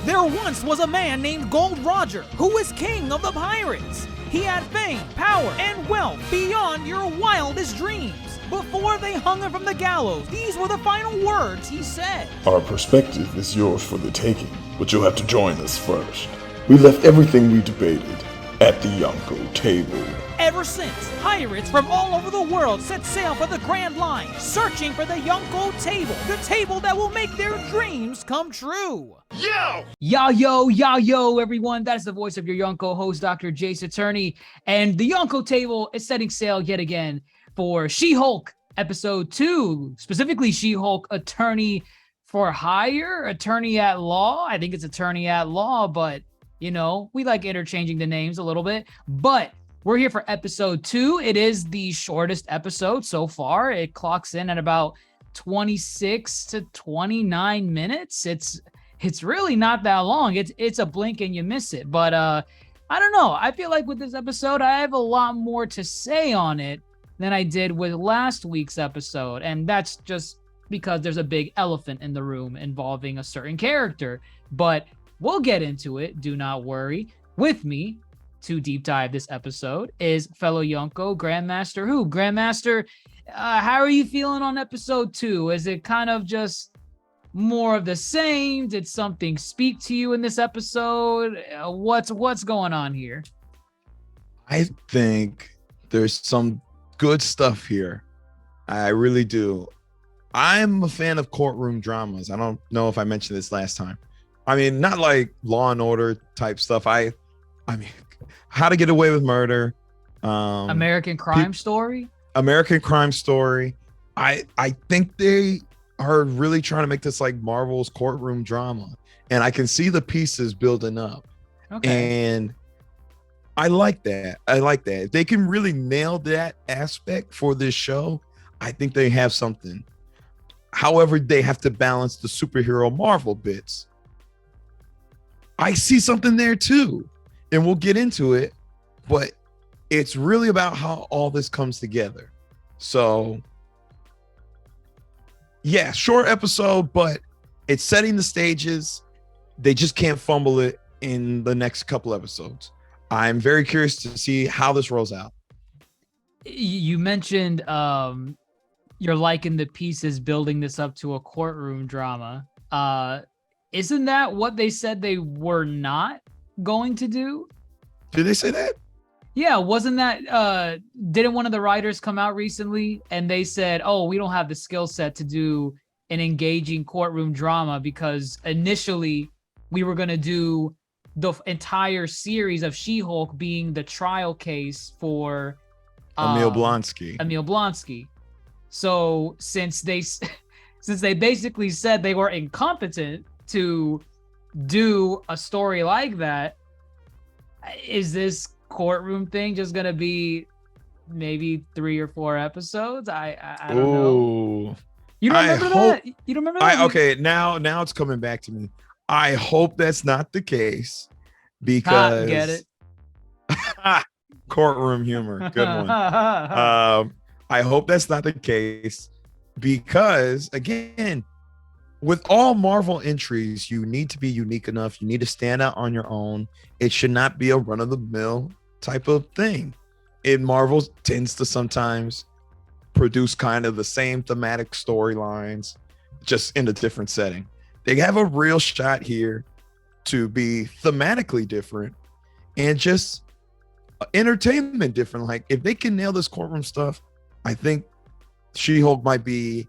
There once was a man named Gold Roger who was king of the pirates. He had fame, power, and wealth beyond your wildest dreams. Before they hung him from the gallows, these were the final words he said. Our perspective is yours for the taking, but you'll have to join us first. We left everything we debated at the Yonkō Table. Ever since, pirates from all over the world set sail for the Grand Line, searching for the Yonkō Table, the table that will make their dreams come true. Yo, everyone. That is the voice of your Yonkō host, DrJaceAttorney. And the Yonkō Table is setting sail yet again for She-Hulk episode 2, specifically She-Hulk Attorney for Hire, Attorney at Law. I think it's Attorney at Law, but, you know, we like interchanging the names a little bit. But we're here for episode 2. It is the shortest episode so far. It clocks in at about 26 to 29 minutes. It's really not that long. It's a blink and you miss it. But I don't know. I feel like with this episode, I have a lot more to say on it than I did with last week's episode. And that's just because there's a big elephant in the room involving a certain character. But we'll get into it. Do not worry. With me to deep dive this episode is fellow Yonkō GrandMasterHoop. Grandmaster, how are you feeling on episode 2? Is it kind of just more of the same? Did something speak to you in this episode? What's going on here? I think there's some good stuff here. I really do. I'm a fan of courtroom dramas. I don't know if I mentioned this last time. I mean, not like Law and Order type stuff. I mean, How to Get Away with Murder, American Crime Story. American Crime Story. I think they are really trying to make this like Marvel's courtroom drama, and I can see the pieces building up. Okay. And I like that. If they can really nail that aspect for this show, I think they have something. However, they have to balance the superhero Marvel bits. I see something there too, and we'll get into it, but it's really about how all this comes together. So yeah, short episode, but it's setting the stages. They just can't fumble it in the next couple episodes. I'm very curious to see how this rolls out. You mentioned you're liking the pieces building this up to a courtroom drama. Isn't that what they said they were not going to do? Did they say that? Yeah, wasn't that didn't one of the writers come out recently and they said, oh, we don't have the skill set to do an engaging courtroom drama because initially we were going to do the entire series of She-Hulk being the trial case for Emil Blonsky. So since they basically said they were incompetent to do a story like that, is this courtroom thing just gonna be maybe 3 or 4 episodes? I don't know. You don't remember that? You don't remember that? Okay, now it's coming back to me. I hope that's not the case because get it? Courtroom humor, good one. I hope that's not the case because again, with all Marvel entries, you need to be unique enough. You need to stand out on your own. It should not be a run-of-the-mill type of thing. Marvel tends to sometimes produce kind of the same thematic storylines, just in a different setting. They have a real shot here to be thematically different and just entertainment different. Like if they can nail this courtroom stuff, I think She-Hulk might be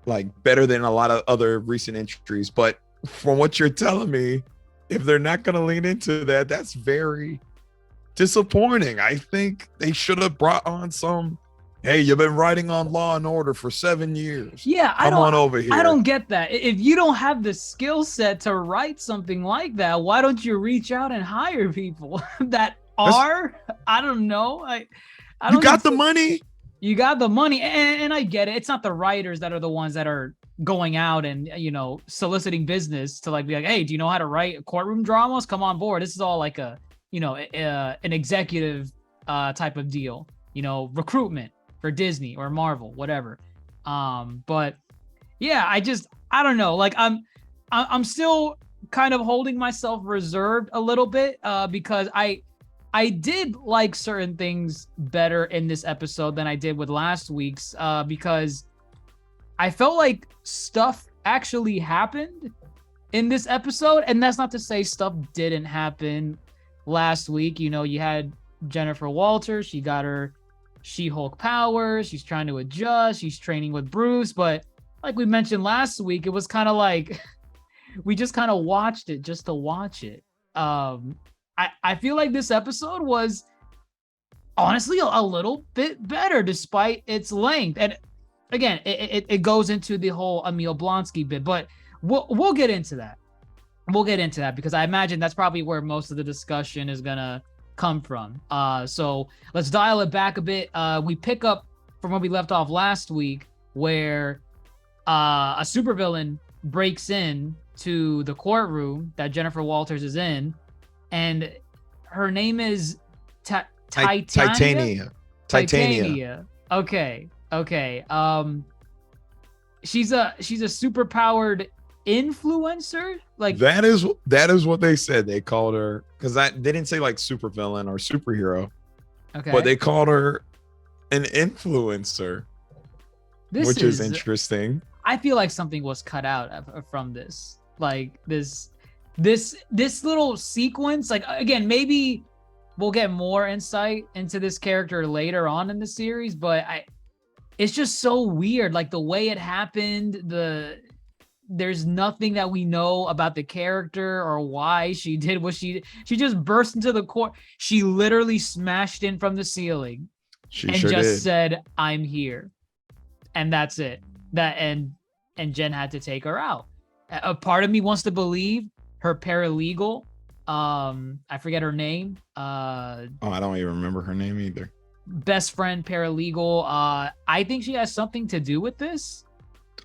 like better than a lot of other recent entries. But from what you're telling me, if they're not going to lean into that, that's very disappointing. I think they should have brought on some, hey, you've been writing on Law and Order for 7 years. Yeah, come on over here. I don't get that. If you don't have the skill set to write something like that, why don't you reach out and hire people that are? I don't know. I don't. You got the money. You got the money, and I get it. It's not the writers that are the ones that are going out and, you know, soliciting business to like be like, hey, do you know how to write courtroom dramas? Come on board. This is all like a, you know, an executive type of deal, you know, recruitment for Disney or Marvel, whatever. But yeah, I don't know. Like I'm still kind of holding myself reserved a little bit because I did like certain things better in this episode than I did with last week's because I felt like stuff actually happened in this episode. And that's not to say stuff didn't happen last week. You know, you had Jennifer Walters. She got her She-Hulk powers. She's trying to adjust. She's training with Bruce. But like we mentioned last week, it was kind of like we just kind of watched it just to watch it. I feel like this episode was honestly a little bit better despite its length. And again, it goes into the whole Emil Blonsky bit, but we'll get into that. We'll get into that because I imagine that's probably where most of the discussion is gonna come from. So let's dial it back a bit. We pick up from where we left off last week, where a supervillain breaks in to the courtroom that Jennifer Walters is in, and her name is Titania. Okay. She's a super powered influencer. Like that is what they said. They called her because they didn't say like supervillain or superhero. Okay. But they called her an influencer, which is interesting. I feel like something was cut out from this. Like this little sequence. Like again, maybe we'll get more insight into this character later on in the series, but it's just so weird. Like the way it happened, there's nothing that we know about the character or why she did what she just burst into the court. She literally smashed in from the ceiling said, "I'm here." And that's it. And Jen had to take her out. A part of me wants to believe her paralegal, I forget her name. I don't even remember her name either. Best friend paralegal. I think she has something to do with this.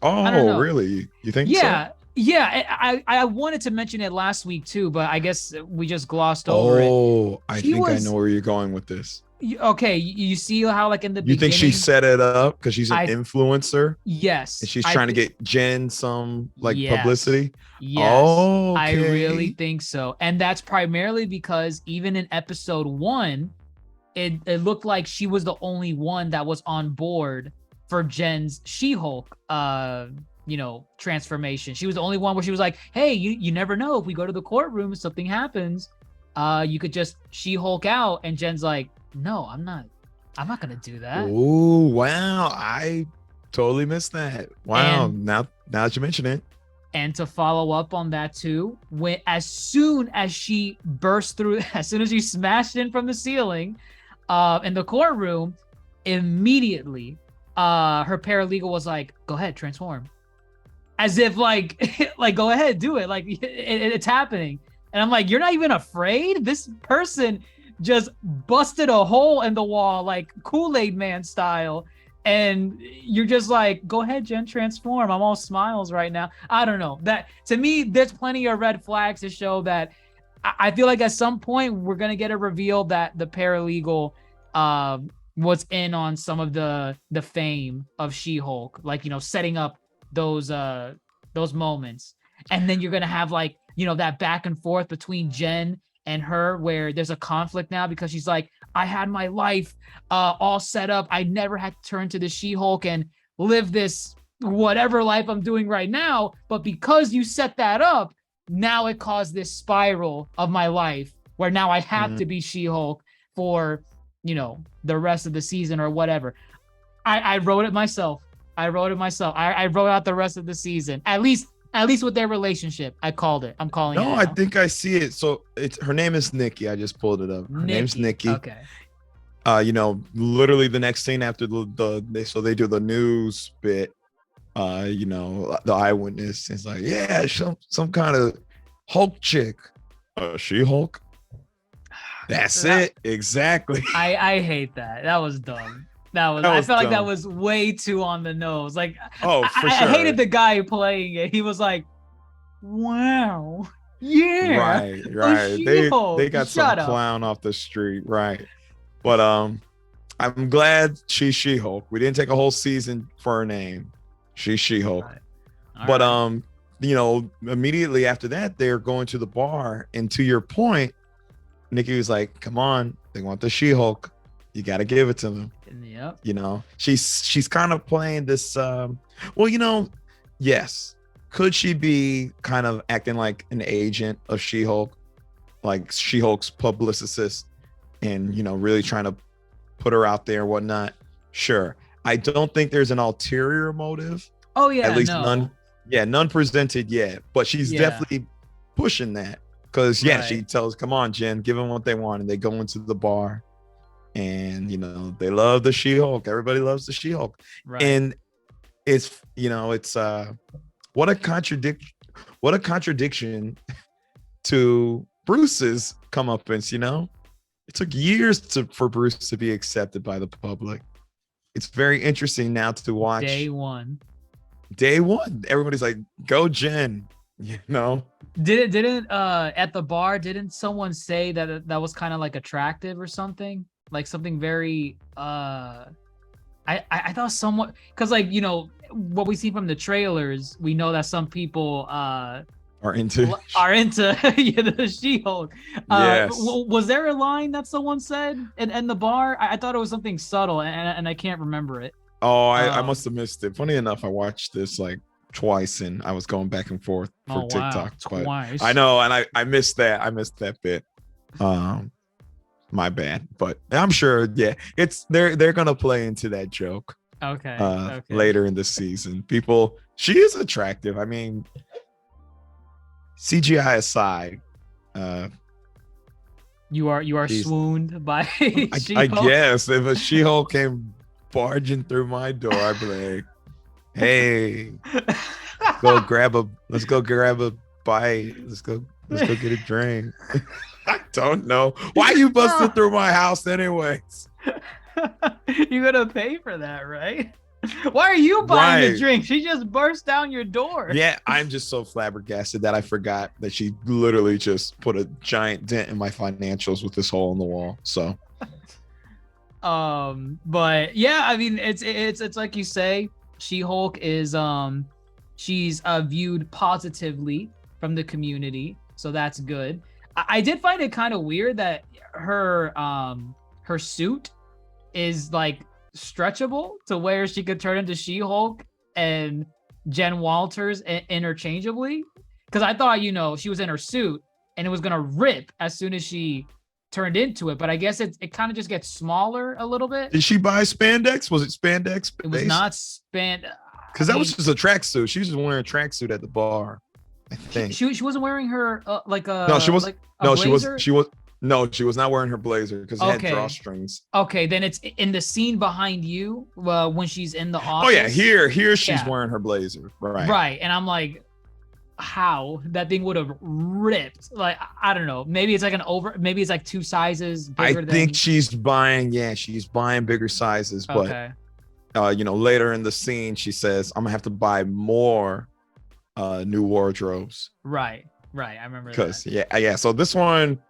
Oh, really? You think so? Yeah. I wanted to mention it last week too, but I guess we just glossed over it. Oh, I think I know where you're going with this. Okay, you see how like in the beginning, you think she set it up because she's an influencer? Yes. And she's trying to get Jen some publicity? Yes. Oh, okay. I really think so. And that's primarily because even in episode 1, it looked like she was the only one that was on board for Jen's She-Hulk transformation. She was the only one where she was like, hey, you never know, if we go to the courtroom, if something happens, you could just She-Hulk out. And Jen's like, no, I'm not gonna do that. Oh, wow. I totally missed that. Wow. Now that you mention it. And to follow up on that too, as soon as she smashed in from the ceiling in the courtroom, immediately her paralegal was like, go ahead, transform. As if like go ahead, do it. Like it's happening. And I'm like, you're not even afraid? This person just busted a hole in the wall like Kool-Aid Man style, and you're just like, go ahead, Jen, transform. I'm all smiles right now. I don't know. That to me, there's plenty of red flags to show that I feel like at some point we're gonna get a reveal that the paralegal was in on some of the fame of She-Hulk, like, setting up those moments. And then you're gonna have like, that back and forth between Jen and her, where there's a conflict now because she's like, I had my life all set up. I never had to turn to the She-Hulk and live this whatever life I'm doing right now. But because you set that up, now it caused this spiral of my life where now I have to be She-Hulk for, the rest of the season or whatever. I wrote it myself. I wrote out the rest of the season. At least with their relationship, I called it. I'm calling it. No, I think I see it. So her name is Nikki. I just pulled it up. Her name's Nikki. Okay. Literally the next scene after they do the news bit. The eyewitness is like, yeah, some kind of Hulk chick. She-Hulk. That's it. Exactly. I hate that. That was dumb. I felt like that was way too on the nose. Like, sure. I hated the guy playing it. He was like, wow. Yeah. Right. They got some clown off the street. Right. But I'm glad she's She-Hulk. We didn't take a whole season for her name. She's She-Hulk. All right. But immediately after that, they're going to the bar. And to your point, Nikki was like, come on, they want the She-Hulk. You got to give it to them. Yep. She's kind of playing this. Yes. Could she be kind of acting like an agent of She-Hulk, like She-Hulk's publicist, and, really trying to put her out there and whatnot? Sure. I don't think there's an ulterior motive. Oh, yeah. At least none. Yeah, none presented yet. But she's definitely pushing that. Because, she tells, come on, Jen, give them what they want. And they go into the bar. And, they love the She-Hulk. Everybody loves the She-Hulk. Right. And it's, what a contradiction to Bruce's comeuppance, It took years for Bruce to be accepted by the public. It's very interesting now to watch. Day one. Everybody's like, go Jen, Didn't at the bar, didn't someone say that was kind of like attractive or something? Like something very I thought somewhat, because what we see from the trailers, we know that some people are into the She-Hulk. Yes. Was there a line that someone said in the bar? I thought it was something subtle, and I can't remember it. Oh, I must have missed it. Funny enough, I watched this like twice, and I was going back and forth for TikTok. But twice. I know, and I missed that. I missed that bit. My bad, but I'm sure. Yeah, they're gonna play into that joke. Okay. Later in the season, she is attractive. I mean, CGI aside, you are swooned by She-Hulk. I guess if a She-Hulk came barging through my door, I'd be like, hey, let's go grab a bite. Let's go get a drink. I don't know. Why you busted through my house anyways? You're gonna pay for that, right? Why are you buying the drink? She just burst down your door. Yeah, I'm just so flabbergasted that I forgot that she literally just put a giant dent in my financials with this hole in the wall. So but yeah, I mean, it's like you say, She-Hulk is she's viewed positively from the community, so that's good. I did find it kind of weird that her suit is like stretchable to where she could turn into She-Hulk and Jen Walters interchangeably, because I thought she was in her suit and it was gonna rip as soon as she turned into it, but I guess it kind of just gets smaller a little bit. Did she buy spandex? Was it spandex? It was not spandex, because that was just a tracksuit. She was just wearing a tracksuit at the bar, I think. She wasn't wearing her she was not wearing her blazer because it had drawstrings. Okay, then it's in the scene behind you when she's in the office. Oh yeah, here she's wearing her blazer, right, and I'm like, how that thing would have ripped? Like, I don't know, maybe it's like maybe it's like 2 sizes bigger. I think she's buying bigger sizes, but later in the scene she says, I'm gonna have to buy more new wardrobes. Right, I remember because yeah, so this one,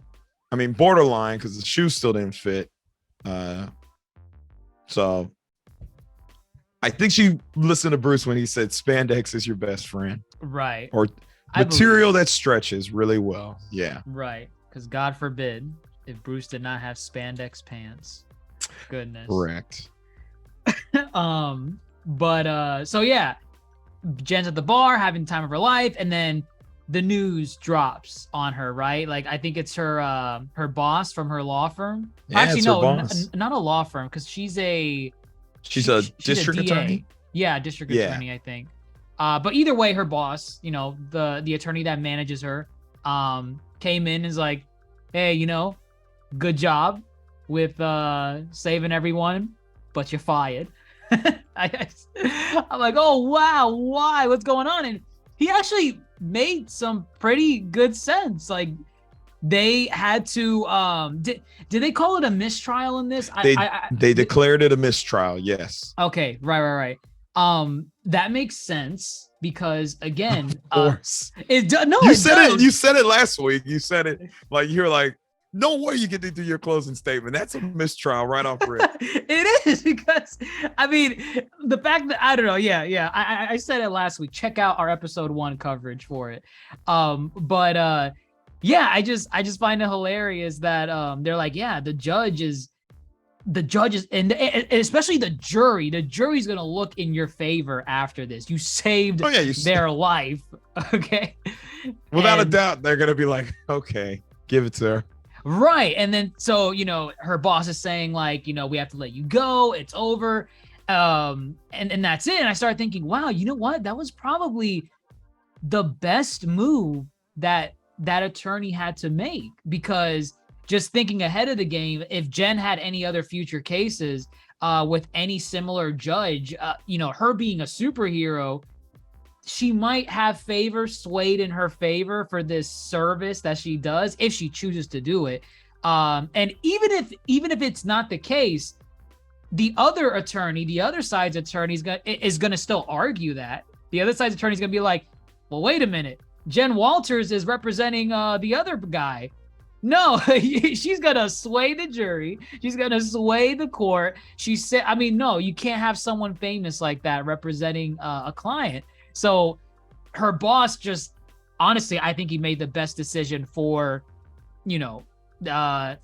I mean, borderline, because the shoes still didn't fit. So I think she listened to Bruce when he said spandex is your best friend. Right. Or material that stretches really well. Yeah. Right. Because God forbid if Bruce did not have spandex pants. Goodness. Correct. So yeah, Jen's at the bar having the time of her life, and then the news drops on her, right? Like, I think it's her boss from her law firm. Yeah, actually, no, not a law firm, because she's a district attorney. Yeah, district attorney, I think. But either way, her boss, the attorney that manages her, came in and is like, hey, good job with saving everyone, but you're fired. I'm like, oh wow, why? What's going on? And he actually made some pretty good sense. Like, they had to did they call it a mistrial in this? They declared it a mistrial. Yes. Okay. Right. That makes sense because, again, of course. You said it last week. You said it like, you were like, No way you get to do your closing statement. That's a mistrial right off rip. It is, because I mean, the fact that I don't know. Yeah. I said it last week. Check out our episode 1 coverage for it. Yeah, I just find it hilarious that they're like, yeah, the judge is, and especially the jury's gonna look in your favor after this. You saved their life. Okay. Without a doubt, they're gonna be like, okay, give it to her. Right. And then, so, her boss is saying, like, we have to let you go. It's over. And that's it. And I started thinking, wow, you know what? That was probably the best move that attorney had to make, because just thinking ahead of the game, if Jen had any other future cases with any similar judge, her being a superhero, she might have favor swayed in her favor for this service that she does, if she chooses to do it. And even if it's not the case, the other side's attorney is gonna still argue that. The other side's attorney is gonna be like, well, wait a minute, Jen Walters is representing the other guy. No, she's gonna sway the jury. She's gonna sway the court. She said, I mean, no, you can't have someone famous like that representing a client. So her boss just, honestly, I think he made the best decision for,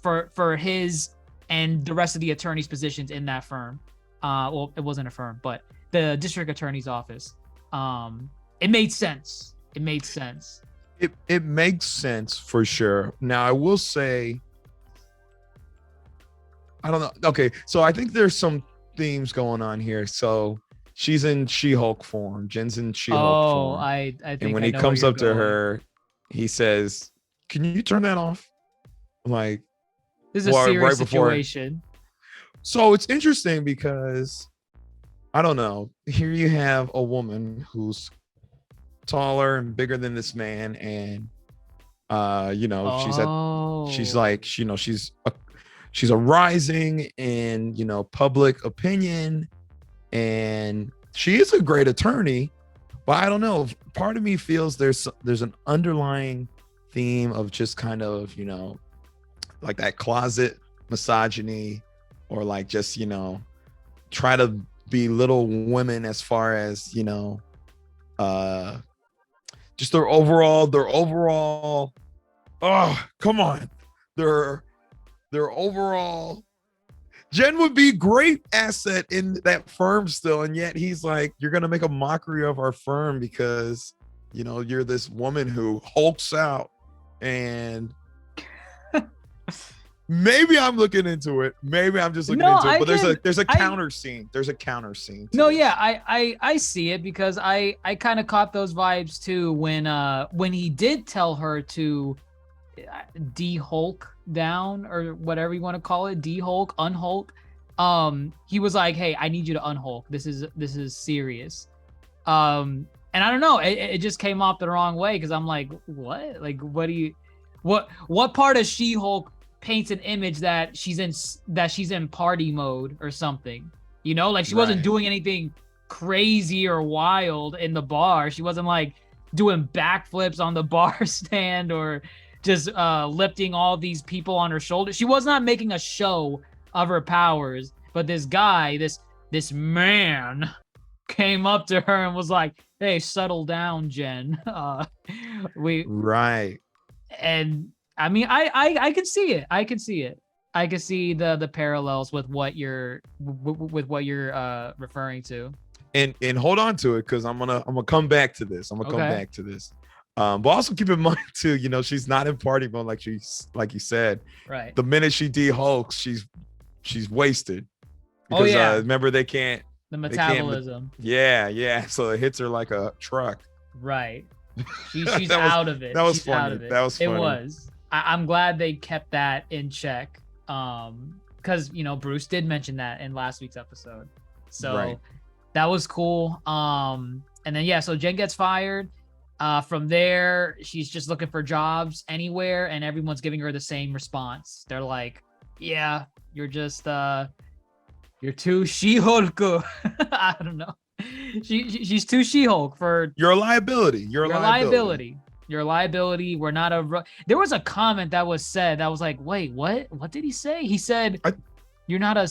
for his and the rest of the attorneys' positions in that firm. Well, it wasn't a firm, but the district attorney's office. It made sense. It makes sense for sure. Now, I will say, I don't know. Okay, so I think there's some themes going on here. So she's in She-Hulk form. Jen's in She-Hulk form. I think. And when he comes up to her, he says, "Can you turn that off?" Like, this is a serious situation. So it's interesting because, I don't know. Here you have a woman who's taller and bigger than this man, and she's a rising in public opinion, and she is a great attorney, but I don't know, part of me feels there's an underlying theme of just kind of like that closet misogyny, or like just try to belittle women as far as just their overall, oh, come on. Their overall, Jen would be great asset in that firm still. And yet he's like, you're going to make a mockery of our firm because, you're this woman who hulks out. And maybe I'm looking into it. Maybe I'm just looking into it. But there's a counter scene. There's a counter scene. No, yeah, I see it, because I kind of caught those vibes too when he did tell her to de-Hulk down, or whatever you want to call it, de-Hulk, un-Hulk. He was like, hey, I need you to un-Hulk. This is serious. And I don't know, it just came off the wrong way, because I'm like, what? Like, what part of She-Hulk paints an image that she's in party mode or something, like she wasn't doing anything crazy or wild in the bar. She wasn't like doing backflips on the bar stand or just lifting all these people on her shoulders. She was not making a show of her powers. But this guy, this man, came up to her and was like, hey, settle down, Jen. Right. And I mean, I can see it. I can see the parallels with what you're referring to. And hold on to it, because I'm gonna come back to this. But also keep in mind too, she's not in party mode like you said. Right. The minute she de-hulks, she's wasted. Because remember, they can't. The metabolism. Yeah. So it hits her like a truck. Right. She's out of it. That was she's funny. Out of it. That was funny. It was. I'm glad they kept that in check. Because Bruce did mention that in last week's episode. So that was cool. And then so Jen gets fired. From there, she's just looking for jobs anywhere, and everyone's giving her the same response. They're like, yeah, you're just you're too She-Hulk. I don't know. She's too She-Hulk for. You're a liability. You're a liability. You're a liability. We're not There was a comment that was said that was like, wait, what? What did he say? He said, we're not a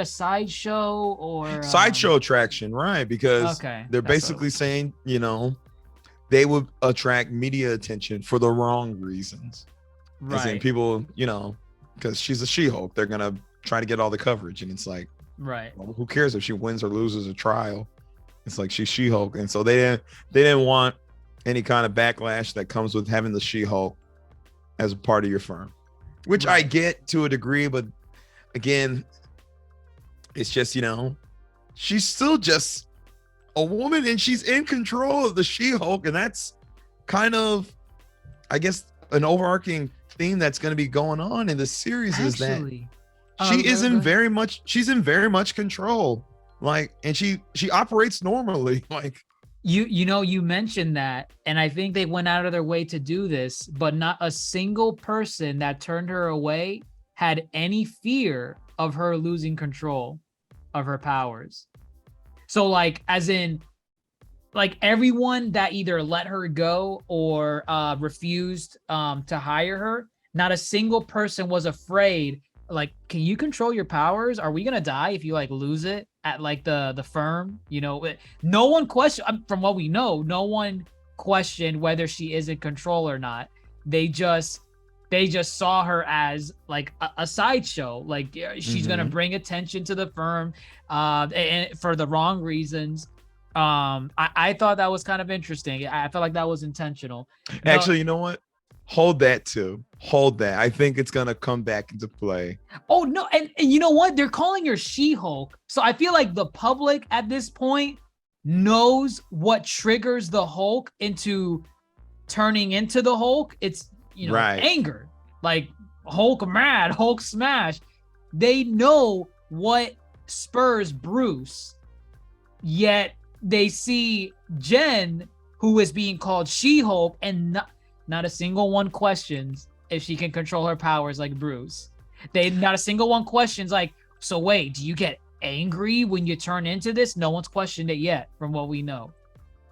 sideshow or sideshow attraction, right? Because they're basically saying, they would attract media attention for the wrong reasons. Right. As in people, because she's a She-Hulk, they're going to try to get all the coverage. And it's like, right. Well, who cares if she wins or loses a trial? It's like she's She-Hulk. And so they didn't want any kind of backlash that comes with having the She-Hulk as a part of your firm, which I get to a degree. But again, it's just, she's still just a woman and she's in control of the She-Hulk. And that's kind of, I guess, an overarching theme that's going to be going on in the series. Is that she's in very much control, like, and she operates normally. Like, you mentioned that, and I think they went out of their way to do this, but not a single person that turned her away had any fear of her losing control of her powers. So like, as in, like, everyone that either let her go or refused to hire her, not a single person was afraid. Like, can you control your powers? Are we gonna die if you like lose it at like the firm? No one questioned. From what we know, no one questioned whether she is in control or not. They just saw her as like a sideshow. Like, she's gonna bring attention to the firm, and for the wrong reasons. I thought that was kind of interesting. I felt like that was intentional. Actually, you know what? Hold that. I think it's gonna come back into play. Oh no, and you know what? They're calling her She-Hulk, so I feel like the public at this point knows what triggers the Hulk into turning into the Hulk. It's anger, like Hulk mad, Hulk smash. They know what spurs Bruce, yet they see Jen, who is being called She-Hulk, and not a single one questions if she can control her powers like Bruce. Not a single one questions like, so wait, do you get angry when you turn into this? No one's questioned it yet, from what we know.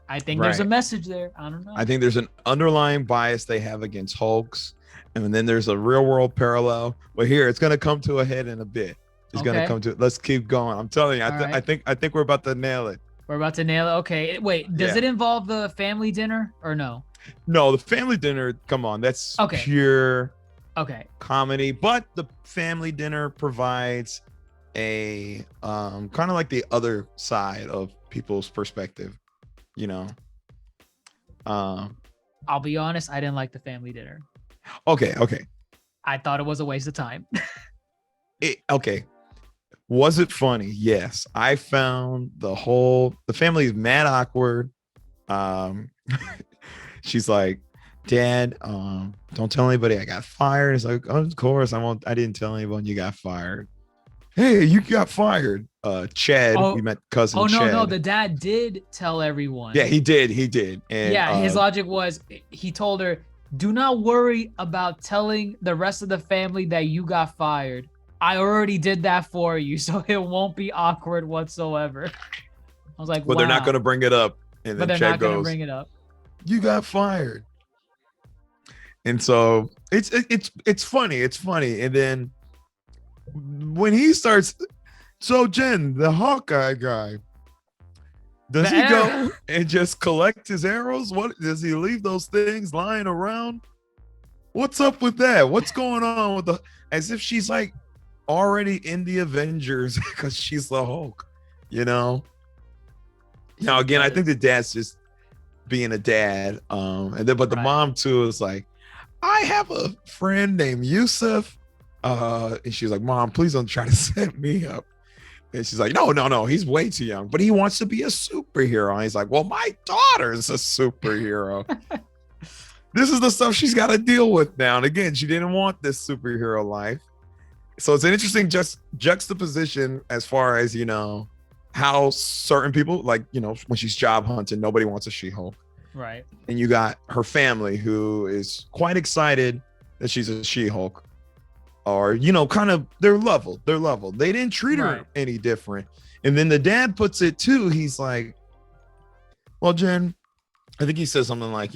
I think there's a message there. I don't know. I think there's an underlying bias they have against Hulks, and then there's a real world parallel. But here, it's going to come to a head in a bit. It's going to come to. Let's keep going. I'm telling you. I think we're about to nail it. We're about to nail it. Okay. Wait, does it involve the family dinner or no? No, the family dinner. Come on, that's pure comedy. But the family dinner provides a kind of like the other side of people's perspective. I'll be honest, I didn't like the family dinner. Okay. I thought it was a waste of time. Was it funny? Yes. I found the family is mad awkward. She's like, Dad, don't tell anybody I got fired. It's like, oh, of course I won't. I didn't tell anyone you got fired. Hey, you got fired. Chad, we met cousin Chad. No, the dad did tell everyone. Yeah, he did. And his logic was, he told her, do not worry about telling the rest of the family that you got fired. I already did that for you, so it won't be awkward whatsoever. I was like, but they're not going to bring it up. And then Chad goes, bring it up. You got fired. And so it's funny. And then when he starts, so Jen, the Hawkeye guy, does he go and just collect his arrows? What does he leave those things lying around? What's up with that? What's going on with as if she's like already in the Avengers because she's the Hulk, Now, again, I think the dad's just being a dad. But the mom too is like, I have a friend named Yusuf. And she's like, Mom, please don't try to set me up. And she's like, no, he's way too young, but he wants to be a superhero. And he's like, well, my daughter's a superhero. This is the stuff she's got to deal with now. And again, she didn't want this superhero life. So it's an interesting juxtaposition as far as, how certain people, like, when she's job hunting, nobody wants a She-Hulk. Right. And you got her family who is quite excited that she's a She-Hulk. Or, kind of they're level. They didn't treat her any different. And then the dad puts it too. He's like, well, Jen, I think he says something like,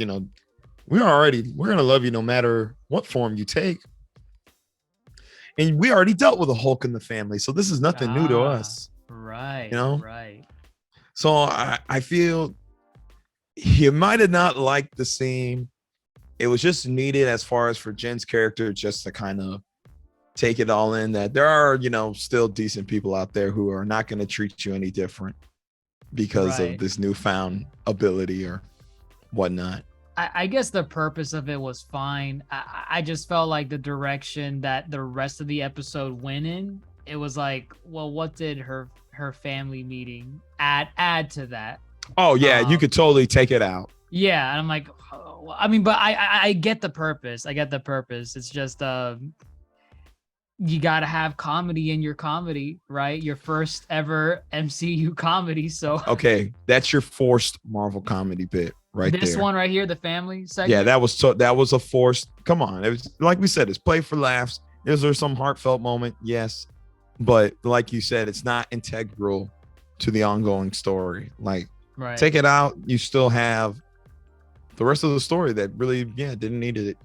we're gonna love you no matter what form you take. And we already dealt with a Hulk in the family, so this is nothing new to us. Right. You know? Right. So I feel he might have not liked the scene. It was just needed as far as for Jen's character just to kind of take it all in, that there are, still decent people out there who are not going to treat you any different because of this newfound ability or whatnot. I guess the purpose of it was fine. I just felt like the direction that the rest of the episode went in, it was like, well, what did her family meeting add to that? Oh yeah, you could totally take it out. Yeah, and I'm like, oh, I mean, but I get the purpose. I get the purpose. It's just you got to have comedy in your comedy, right? Your first ever MCU comedy. So okay, that's your forced Marvel comedy bit right there. This one right here, the family segment. Yeah, that was a forced. Come on, it was like we said, it's play for laughs. Is there some heartfelt moment? Yes, but like you said, it's not integral to the ongoing story. Like, take it out, you still have the rest of the story that really, didn't need it.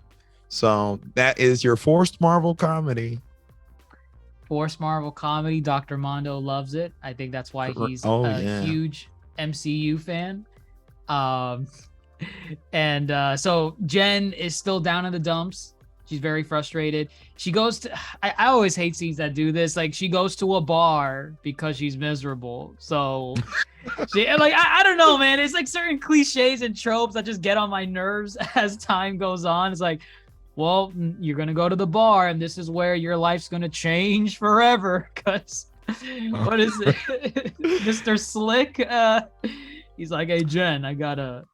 So that is your forced Marvel comedy. Forced Marvel comedy. Dr. Mondo loves it. I think that's why he's a huge MCU fan. So Jen is still down in the dumps. She's very frustrated. She goes to, I always hate scenes that do this. Like, she goes to a bar because she's miserable. So I don't know, man. It's like certain cliches and tropes that just get on my nerves as time goes on. It's like, well, you're going to go to the bar and this is where your life's going to change forever. Because what is it? Mr. Slick. He's like, hey, Jen, I got a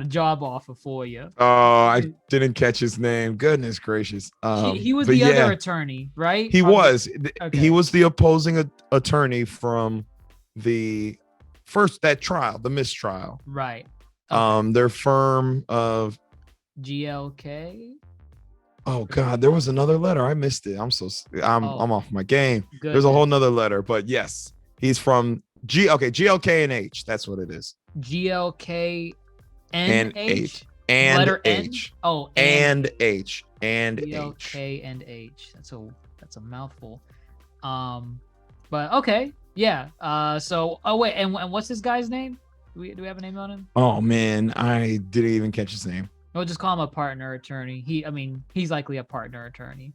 job offer for you. Oh, I didn't catch his name. Goodness gracious. He was the other attorney, right? He was. Okay. He was the opposing attorney from the trial, the mistrial. Right. Okay. Their firm of GLK. Oh God, there was another letter. I missed it. I'm off my game. Good. There's a whole nother letter, but yes, he's from GLK and H. That's what it is. GLK and H. And letter H. N? Oh, and H. And GLK H. and H. That's a mouthful. But okay, yeah. So wait, and what's this guy's name? Do we have a name on him? Oh man, I didn't even catch his name. We'll just call him a partner attorney. He's likely a partner attorney.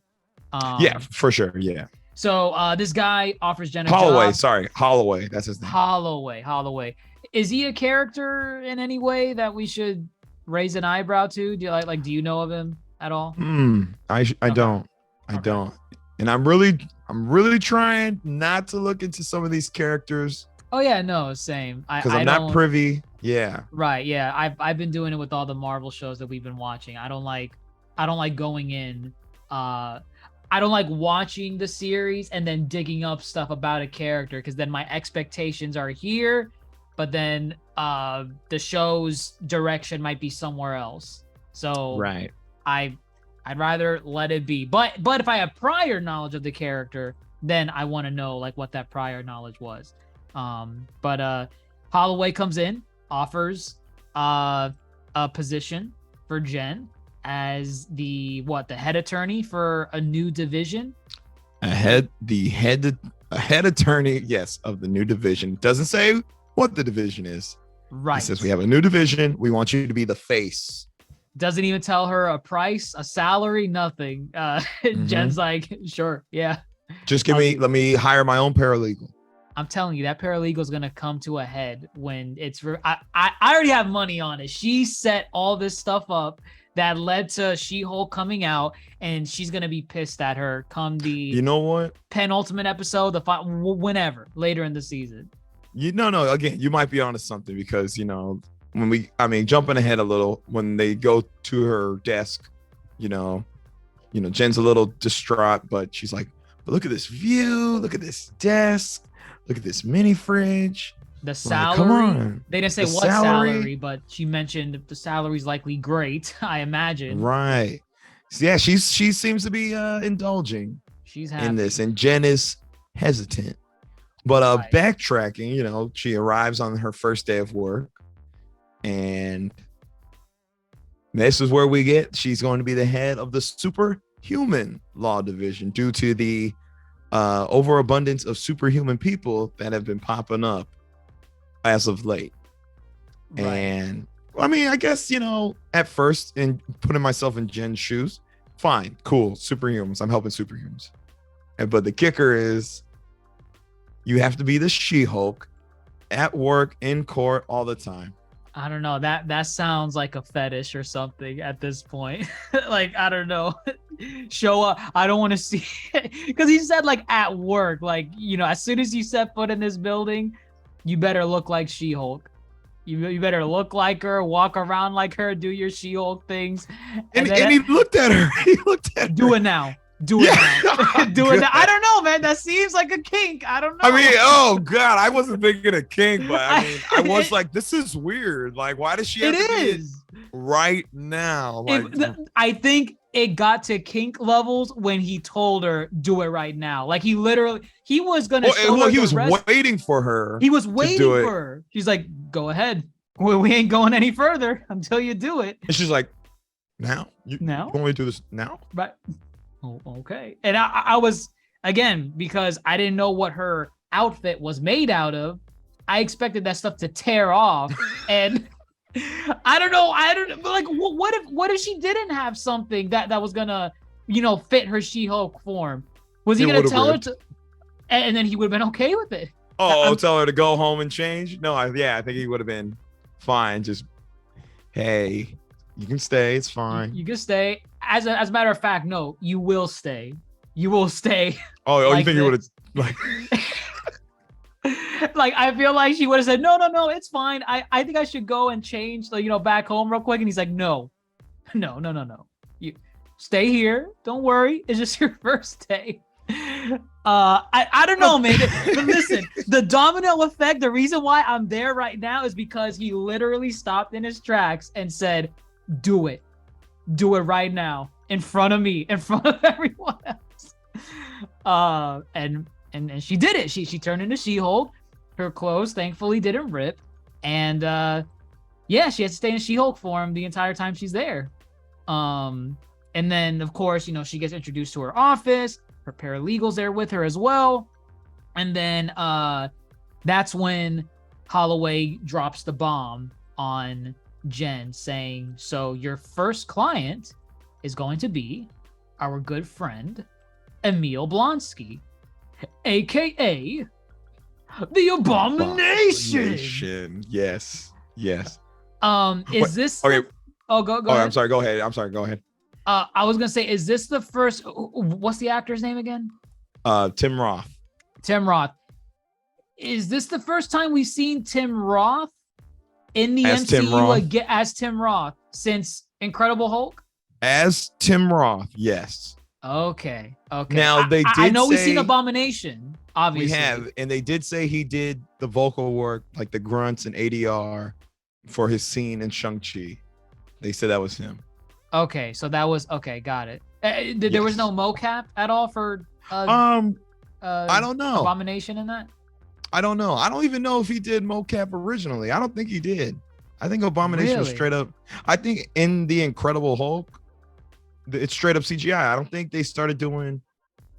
Yeah, for sure. Yeah. So this guy offers Jen a Holloway. job. Sorry, Holloway. That's his name. Holloway. Is he a character in any way that we should raise an eyebrow to? Do you do you know of him at all? I don't. I don't. And I'm really trying not to look into some of these characters. Oh yeah, no, same. Because I'm not privy. Yeah. Right. Yeah. I've been doing it with all the Marvel shows that we've been watching. I don't like going in. I don't like watching the series and then digging up stuff about a character, because then my expectations are here, but then the show's direction might be somewhere else. So right. I'd rather let it be. But if I have prior knowledge of the character, then I want to know what that prior knowledge was. But Holloway comes in, offers a position for Jen as the head attorney for a new division. The head attorney, yes, of the new division. Doesn't say what the division is. Right. It says we have a new division. We want you to be the face. Doesn't even tell her a price, a salary, nothing. Jen's like, sure, yeah. Just let me hire my own paralegal. I'm telling you, that paralegal is going to come to a head when it's... I already have money on it. She set all this stuff up that led to She-Hulk coming out, and she's going to be pissed at her come the... You know what? Penultimate episode, whenever, later in the season. No, again, you might be onto something, because, jumping ahead a little, when they go to her desk, Jen's a little distraught, but she's like, but look at this view, look at this desk, look at this mini fridge. The salary. Come on. They didn't say what salary, but she mentioned the salary's likely great, I imagine. Right. So yeah, she seems to be indulging She's happy in this, and Jen is hesitant. But backtracking, she arrives on her first day of work, and This is where she's going to be the head of the superhuman law division due to the overabundance of superhuman people that have been popping up as of late. Right. And I mean, I guess, at first, and putting myself in Jen's shoes, fine, cool, superhumans. I'm helping superhumans. But the kicker is you have to be the She-Hulk at work, in court, all the time. I don't know. That sounds like a fetish or something at this point. Like, I don't know. Show up. I don't want to see it. Because he said, like, at work. Like, as soon as you set foot in this building, you better look like She-Hulk. You better look like her, walk around like her, do your She-Hulk things. And he looked at her. Do it now. Do it now. Do it now. I don't know, man. That seems like a kink. I don't know. I mean, oh God, I wasn't thinking of kink, but I was like, this is weird. Like, why does she have to be right now? Like, I think it got to kink levels when he told her, do it right now. Like, he was gonna he was waiting for her. He was waiting for her. She's like, go ahead. We ain't going any further until you do it. And she's like, now? You want me to do this now? Right. Oh, okay. And I was, again, because I didn't know what her outfit was made out of, I expected that stuff to tear off. And I don't know. Like, what if she didn't have something that was gonna, fit her She-Hulk form? Was he gonna tell her to, and then he would have been okay with it? Oh, tell her to go home and change? No, I think he would have been fine. Just, hey, you can stay. It's fine. You can stay. As a matter of fact, no, you will stay. You will stay. Oh, like you think you would have like? Like, I feel like she would have said, no, it's fine. I think I should go and change, back home real quick. And he's like, no. You stay here. Don't worry. It's just your first day. I don't know, man. But listen, the domino effect, the reason why I'm there right now is because he literally stopped in his tracks and said, do it right now, in front of me, in front of everyone else. And she did it. She turned into She-Hulk. Her clothes thankfully didn't rip, and she has to stay in She-Hulk form the entire time she's there. And then of course, she gets introduced to her office. Her paralegal's there with her as well, and then that's when Holloway drops the bomb on Jen, saying, so your first client is going to be our good friend Emil Blonsky, aka the Abomination. Yes. Is this okay? Go ahead. I'm sorry, go ahead. I was gonna say, is this the first, what's the actor's name again? Tim Roth. Is this the first time we've seen Tim Roth in the MCU as Tim Roth since Incredible Hulk? As Tim Roth, yes. Okay. Now I know we've seen Abomination, obviously. We have, and they did say he did the vocal work, like the grunts and ADR, for his scene in Shang-Chi. They said that was him. Okay, so that was got it. There was no mocap at all for I don't know. Abomination in that? I don't know. I don't even know if he did mocap originally. I don't think he did. I think Abomination was straight up. I think in the Incredible Hulk, it's straight up CGI. I don't think they started doing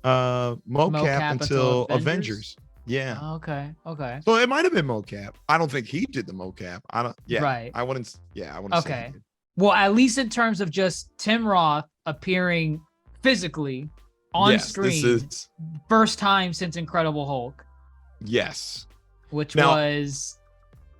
mocap until Avengers. Yeah. Okay. So it might have been mocap. I don't think he did the mocap. Right. I wouldn't say he did. Well, at least in terms of just Tim Roth appearing physically on screen, this is first time since Incredible Hulk. Yes. Which was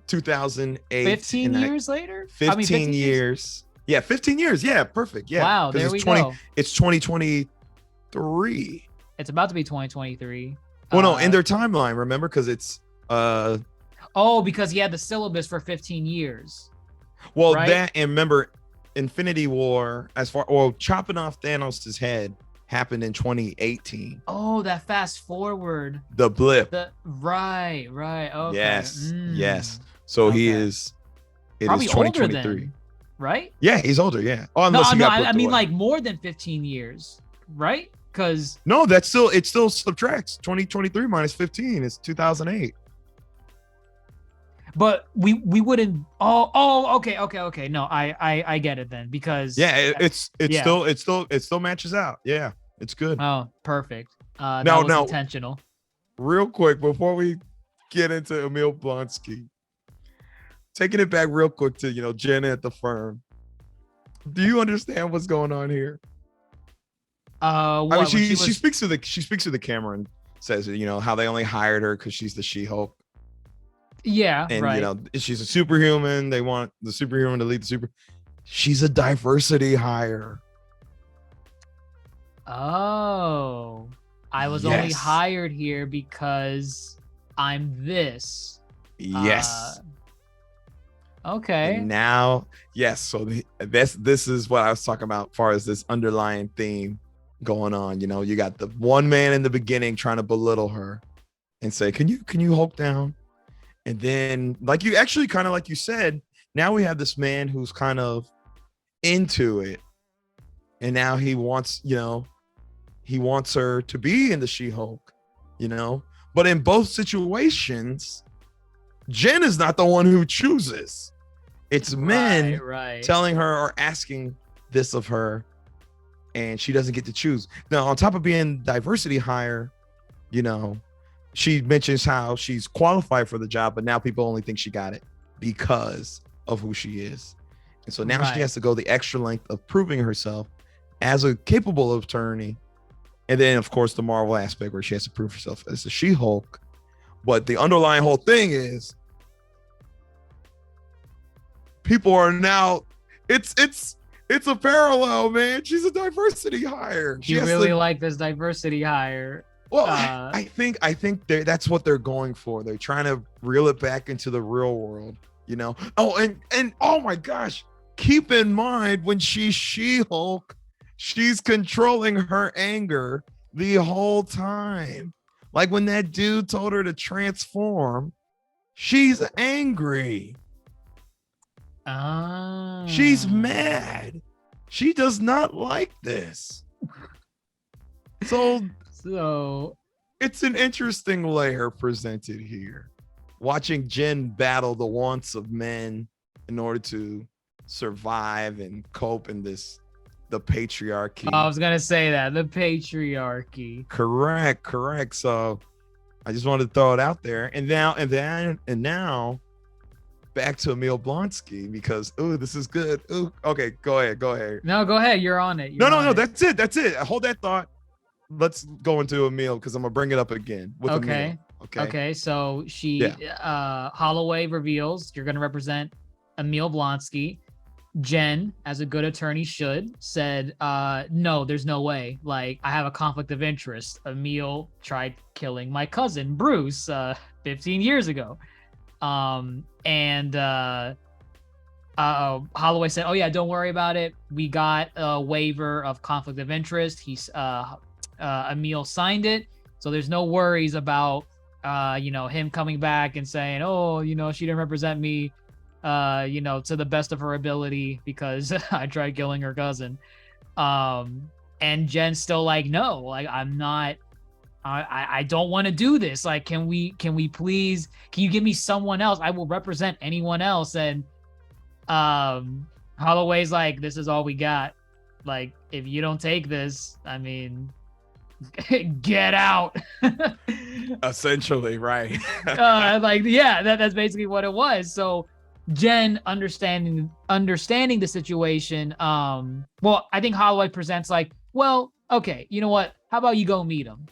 2008. 15 years later? 15 years. Yeah, 15 years. Yeah, perfect. Yeah. Wow, there we go. It's 2023. It's about to be 2023. Well, no, in their timeline, remember? Because it's... because he had the syllabus for 15 years. Well, right? That, and remember, Infinity War, chopping off Thanos' head happened in 2018. Oh, that fast forward. The blip. Right. Okay. Yes. So he is. It probably is 2023. Older then, right? Yeah, he's older. Yeah. Oh, no, I mean like more than 15 years, right? Because no, it still subtracts 2023 minus 15 is 2008. But we wouldn't. Okay. No, I get it then, because it still matches out. Yeah, it's good. Oh, perfect. That No, was intentional. Real quick before we get into Emil Blonsky, taking it back real quick to Jen at the firm. Do you understand what's going on here? I mean, she speaks to the camera and says, how they only hired her because she's the She-Hulk. Yeah, and right. She's a superhuman. They want the superhuman to lead the super. She's a diversity hire. Oh, I was only hired here because I'm this. Yes. Okay. And now, yes. So this is what I was talking about as far as this underlying theme going on. You got the one man in the beginning trying to belittle her and say, can you Hulk down? And then like you said, now we have this man who's kind of into it. And now he wants her to be in the She-Hulk, but in both situations, Jen is not the one who chooses. It's men telling her or asking this of her, and she doesn't get to choose. Now, on top of being diversity hire, she mentions how she's qualified for the job, but now people only think she got it because of who she is. And so now she has to go the extra length of proving herself as a capable attorney. And then, of course, the Marvel aspect where she has to prove herself as a She-Hulk. But the underlying whole thing is people are now, it's a parallel, man. She's a diversity hire. You really like this diversity hire. Well, I think that's what they're going for. They're trying to reel it back into the real world, Oh, and oh my gosh, keep in mind when she's She-Hulk, she's controlling her anger the whole time. Like when that dude told her to transform, she's angry. She's mad. She does not like this. So it's an interesting layer presented here. Watching Jen battle the wants of men in order to survive and cope in the patriarchy. I was gonna say that, the patriarchy. Correct. So I just wanted to throw it out there. And now back to Emil Blonsky, because this is good. Okay, go ahead. No, go ahead. You're on it. No, that's it. Hold that thought. Let's go into Emil because I'm gonna bring it up again with Emil. Okay. So Holloway reveals you're gonna represent Emil Blonsky. Jen, as a good attorney should, said, no, there's no way. Like, I have a conflict of interest. Emil tried killing my cousin, Bruce, 15 years ago. Holloway said, oh yeah, don't worry about it. We got a waiver of conflict of interest. Emil signed it. So there's no worries about, him coming back and saying, oh, she didn't represent me, to the best of her ability because I tried killing her cousin. And Jen's still like, no, like I'm not, I don't want to do this. Like, can you give me someone else? I will represent anyone else. And Holloway's like, this is all we got. Like, if you don't take this, I mean, get out. Essentially, right. That's basically what it was. So Jen understanding the situation. I think Holloway presents like, well, okay, you know what? How about you go meet him?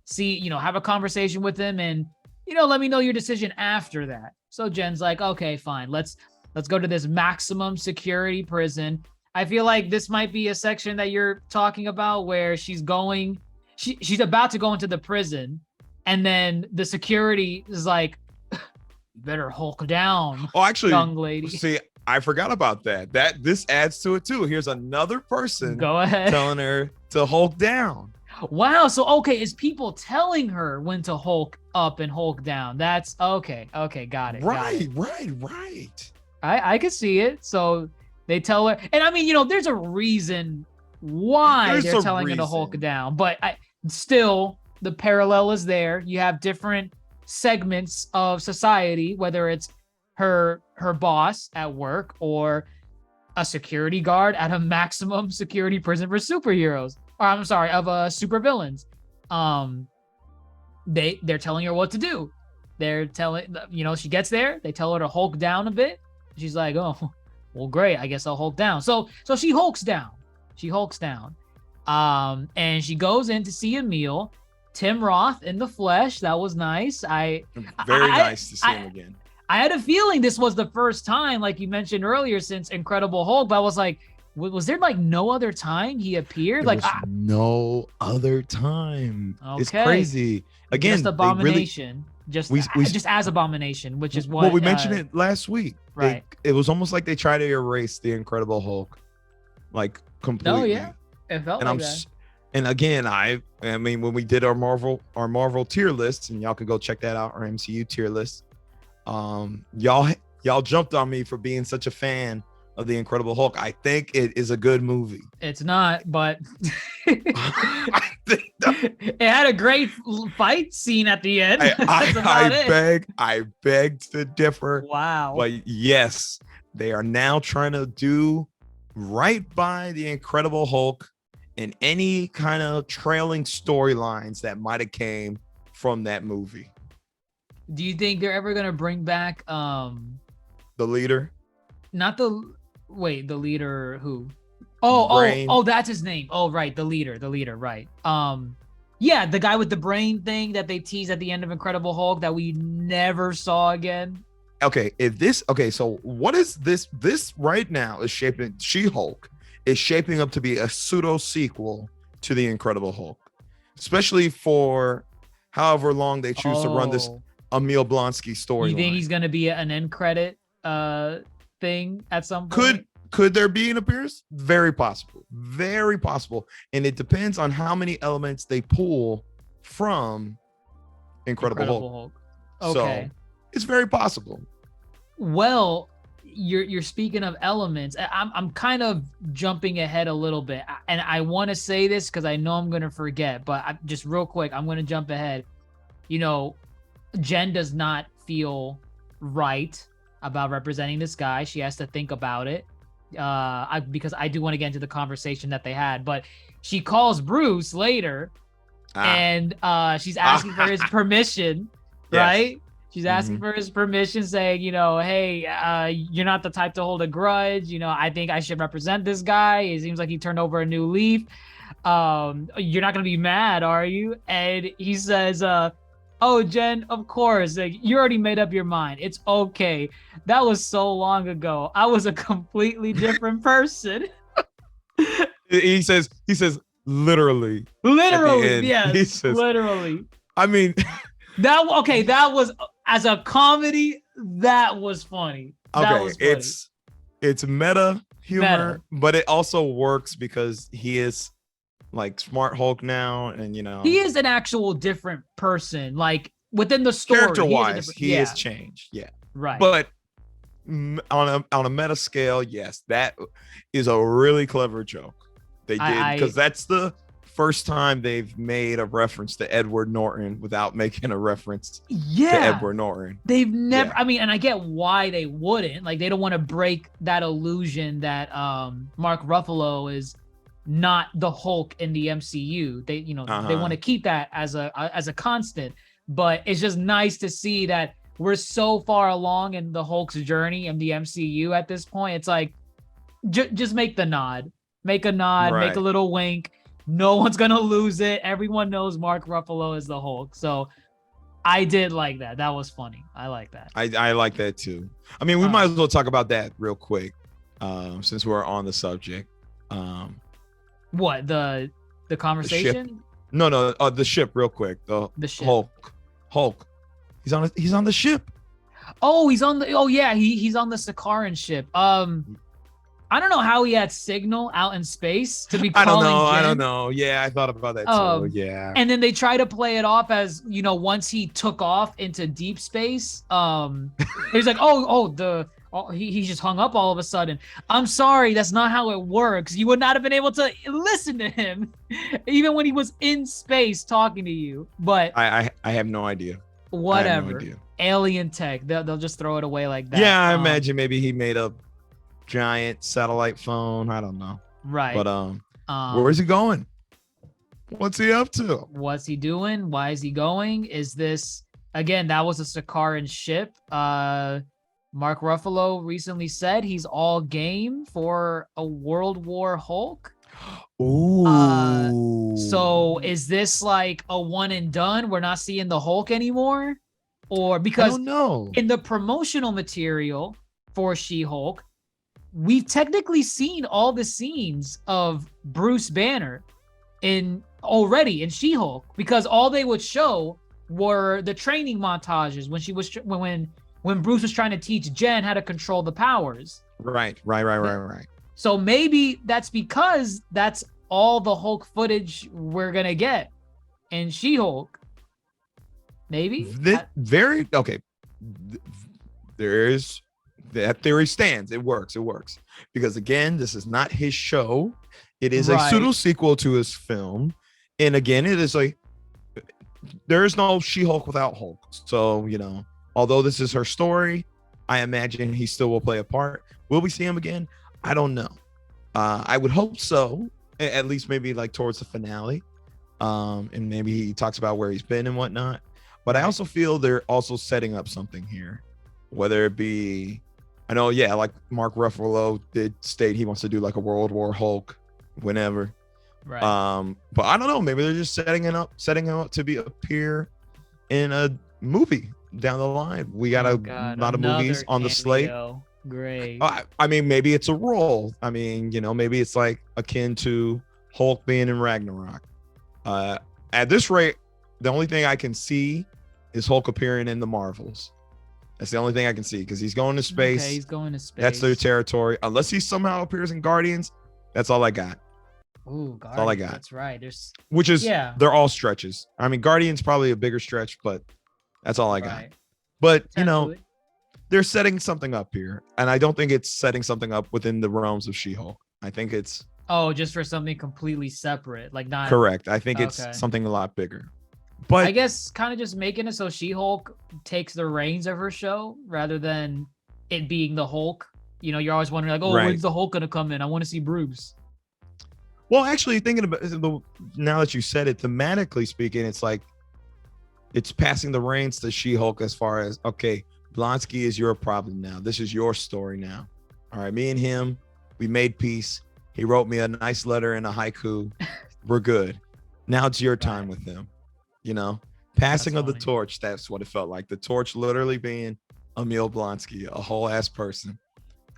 See, have a conversation with him and, let me know your decision after that. So Jen's like, okay, fine. Let's go to this maximum security prison. I feel like this might be a section that you're talking about where she's about to go into the prison, and then the security is like, better Hulk down. Oh, actually, young lady. See, I forgot about that. This adds to it too. Here's another person go ahead telling her to Hulk down. Wow. So okay, is people telling her when to Hulk up and Hulk down? That's okay. Okay, got it. Right. I could see it. So they tell her, and I mean, there's a reason why they're telling her to Hulk down, but still the parallel is there. You have different segments of society, whether it's her boss at work or a security guard at a maximum security prison for superheroes, or I'm sorry, of supervillains. They're telling her what to do. They're telling, she gets there, they tell her to Hulk down a bit. She's like, oh, well, great, I guess I'll Hulk down. So she hulks down. And she goes in to see Emil. Tim Roth in the flesh. That was nice. Very nice to see him again. I had a feeling this was the first time, like you mentioned earlier, since Incredible Hulk, but I was like, was there like no other time he appeared? No other time. Okay. It's crazy. Again, just Abomination. Just as Abomination, which is what... Well, we mentioned it last week. Right. It was almost like they tried to erase the Incredible Hulk, like completely. Oh, yeah. It felt like that. And again, I mean, when we did our Marvel tier lists, and y'all could go check that out, our MCU tier list. Y'all jumped on me for being such a fan of the Incredible Hulk. I think it is a good movie. It's not, but I think it had a great fight scene at the end. I beg to differ. Wow. But yes, they are now trying to do right by the Incredible Hulk and any kind of trailing storylines that might have came from that movie. Do you think they're ever gonna bring back the leader? Not the leader who? Oh, that's his name. Oh, right, the leader, right. Yeah, the guy with the brain thing that they teased at the end of Incredible Hulk that we never saw again. Okay, so what is this? This right now is She-Hulk is shaping up to be a pseudo sequel to the Incredible Hulk, especially for however long they choose to run this Emil Blonsky story. You think he's gonna be an end credit thing at some point? Could there be an appearance? Very possible, and it depends on how many elements they pull from Incredible Hulk. Okay, so it's very possible. Well, you're speaking of elements. I'm kind of jumping ahead a little bit, and I want to say this because I know I'm gonna forget, but just real quick, I'm gonna jump ahead. Jen does not feel right about representing this guy. She has to think about it. Because I do want to get into the conversation that they had, but she calls Bruce later and she's asking for his permission, right? She's asking for his permission, saying, hey, you're not the type to hold a grudge. I think I should represent this guy. It seems like he turned over a new leaf. You're not going to be mad, are you? And he says, oh, Jen, of course. Like, you already made up your mind. It's okay. That was so long ago. I was a completely different person. He says, literally. Literally, yes. He says, literally. I mean, that was, as a comedy, that was funny. It's meta humor, but it also works because he is like Smart Hulk now, and he is an actual different person, like within the story. Character-wise, he is changed, right. But on a meta scale, yes, that is a really clever joke they did, because that's the first time they've made a reference to Edward Norton without making a reference to Edward Norton. They've never, I mean, and I get why they wouldn't, like, they don't want to break that illusion that Mark Ruffalo is not the Hulk in the MCU. They, they want to keep that as a constant, but it's just nice to see that we're so far along in the Hulk's journey in the MCU at this point. It's like, just make the nod, make a nod, right. Make a little wink. No one's going to lose it. Everyone knows Mark Ruffalo is the Hulk. So I did like that. That was funny. I like that. I like that too. I mean, we might as well talk about that real quick, since we're on the subject. What, the conversation? No, the ship real quick. The ship. Hulk. He's on the ship. Oh, he's on he's on the Sakaran ship. I don't know how he had signal out in space to be calling Jen. I don't know. Yeah, I thought about that too. Yeah. And then they try to play it off as, once he took off into deep space, he's like, he just hung up all of a sudden. I'm sorry, that's not how it works. You would not have been able to listen to him even when he was in space talking to you. But I have no idea. whatever. idea. Alien tech. They'll just throw it away like that. Yeah, I imagine maybe he made a giant satellite phone. I don't know. Right. But where's he going? What's he up to? What's he doing? Why is he going? Is this again? That was a Sakaran ship. Mark Ruffalo recently said he's all game for a World War Hulk. Ooh. So is this like a one and done? We're not seeing the Hulk anymore, or because I don't know. In the promotional material for She-Hulk, we've technically seen all the scenes of Bruce Banner already in She-Hulk, because all they would show were the training montages when Bruce was trying to teach Jen how to control the powers. Right. So maybe that's because that's all the Hulk footage we're gonna get in She-Hulk. Maybe very okay. There's that theory stands. It works because again, this is not his show. It is a pseudo sequel to his film, and again, it is there is no She-Hulk without Hulk. So although this is her story, I imagine he still will play a part. Will we see him again? I don't know. I would hope so, at least maybe like towards the finale. And maybe he talks about where he's been and whatnot. But I also feel they're also setting up something here, whether it be, I know, like Mark Ruffalo did state he wants to do like a World War Hulk whenever. Right. But I don't know. Maybe they're just setting him up to appear in a movie down the line. We got a lot of movies on the slate. Great. I mean, maybe it's a role. I mean, maybe it's like akin to Hulk being in Ragnarok. At this rate, the only thing I can see is Hulk appearing in the Marvels. That's the only thing I can see, because he's going to space. Okay, he's going to space. That's their territory. Unless he somehow appears in Guardians, that's all I got. Ooh, Guardians. That's all I got. That's right. They're all stretches. I mean, Guardians probably a bigger stretch, but that's all I got. But they're setting something up here, and I don't think it's setting something up within the realms of She-Hulk. I think it's just for something completely separate, like not correct. I think it's something a lot bigger. But I guess kind of just making it so She-Hulk takes the reins of her show rather than it being the Hulk. You're always wondering like, when's the Hulk gonna come in? I want to see Bruce. Well, actually, thinking about now that you said it, thematically speaking, it's like it's passing the reins to She-Hulk as far as, okay, Blonsky is your problem now. This is your story now. All right, me and him, we made peace. He wrote me a nice letter and a haiku. We're good. Now it's your time with him. Passing of the torch. That's what it felt like. The torch literally being Emil Blonsky, a whole ass person.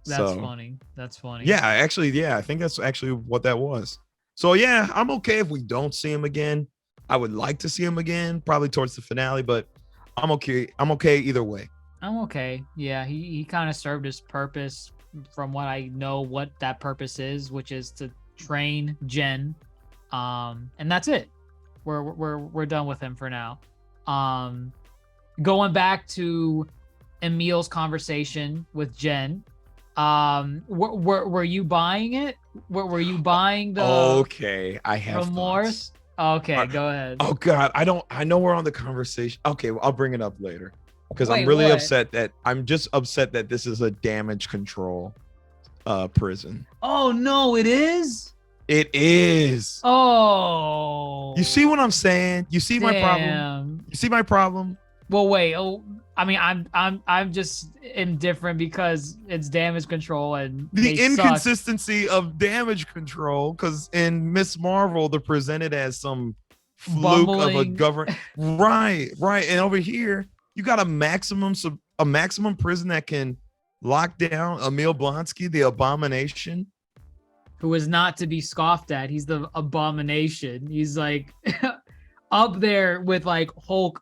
That's funny. Yeah, actually, I think that's actually what that was. So yeah, I'm okay if we don't see him again. I would like to see him again, probably towards the finale, but I'm okay. I'm okay either way. I'm okay. Yeah, he kind of served his purpose from what I know what that purpose is, which is to train Jen. And that's it. We're done with him for now. Going back to Emil's conversation with Jen, were you buying it? Were you buying the okay? I have remorse. Okay, go ahead. Oh God, I know we're on the conversation. Okay, well, I'll bring it up later because I'm really upset that this is a damage control prison. Oh no, it is. It is. Oh. You see what I'm saying? You see my problem? You see my problem? Well, wait. Oh, I mean, I'm just indifferent because it's damage control and the inconsistency of damage control. Because in Miss Marvel, they're presented as some fluke of a government. Right. And over here, you got a maximum prison that can lock down Emil Blonsky, the Abomination. Who is not to be scoffed at. He's the Abomination. He's like up there with like Hulk,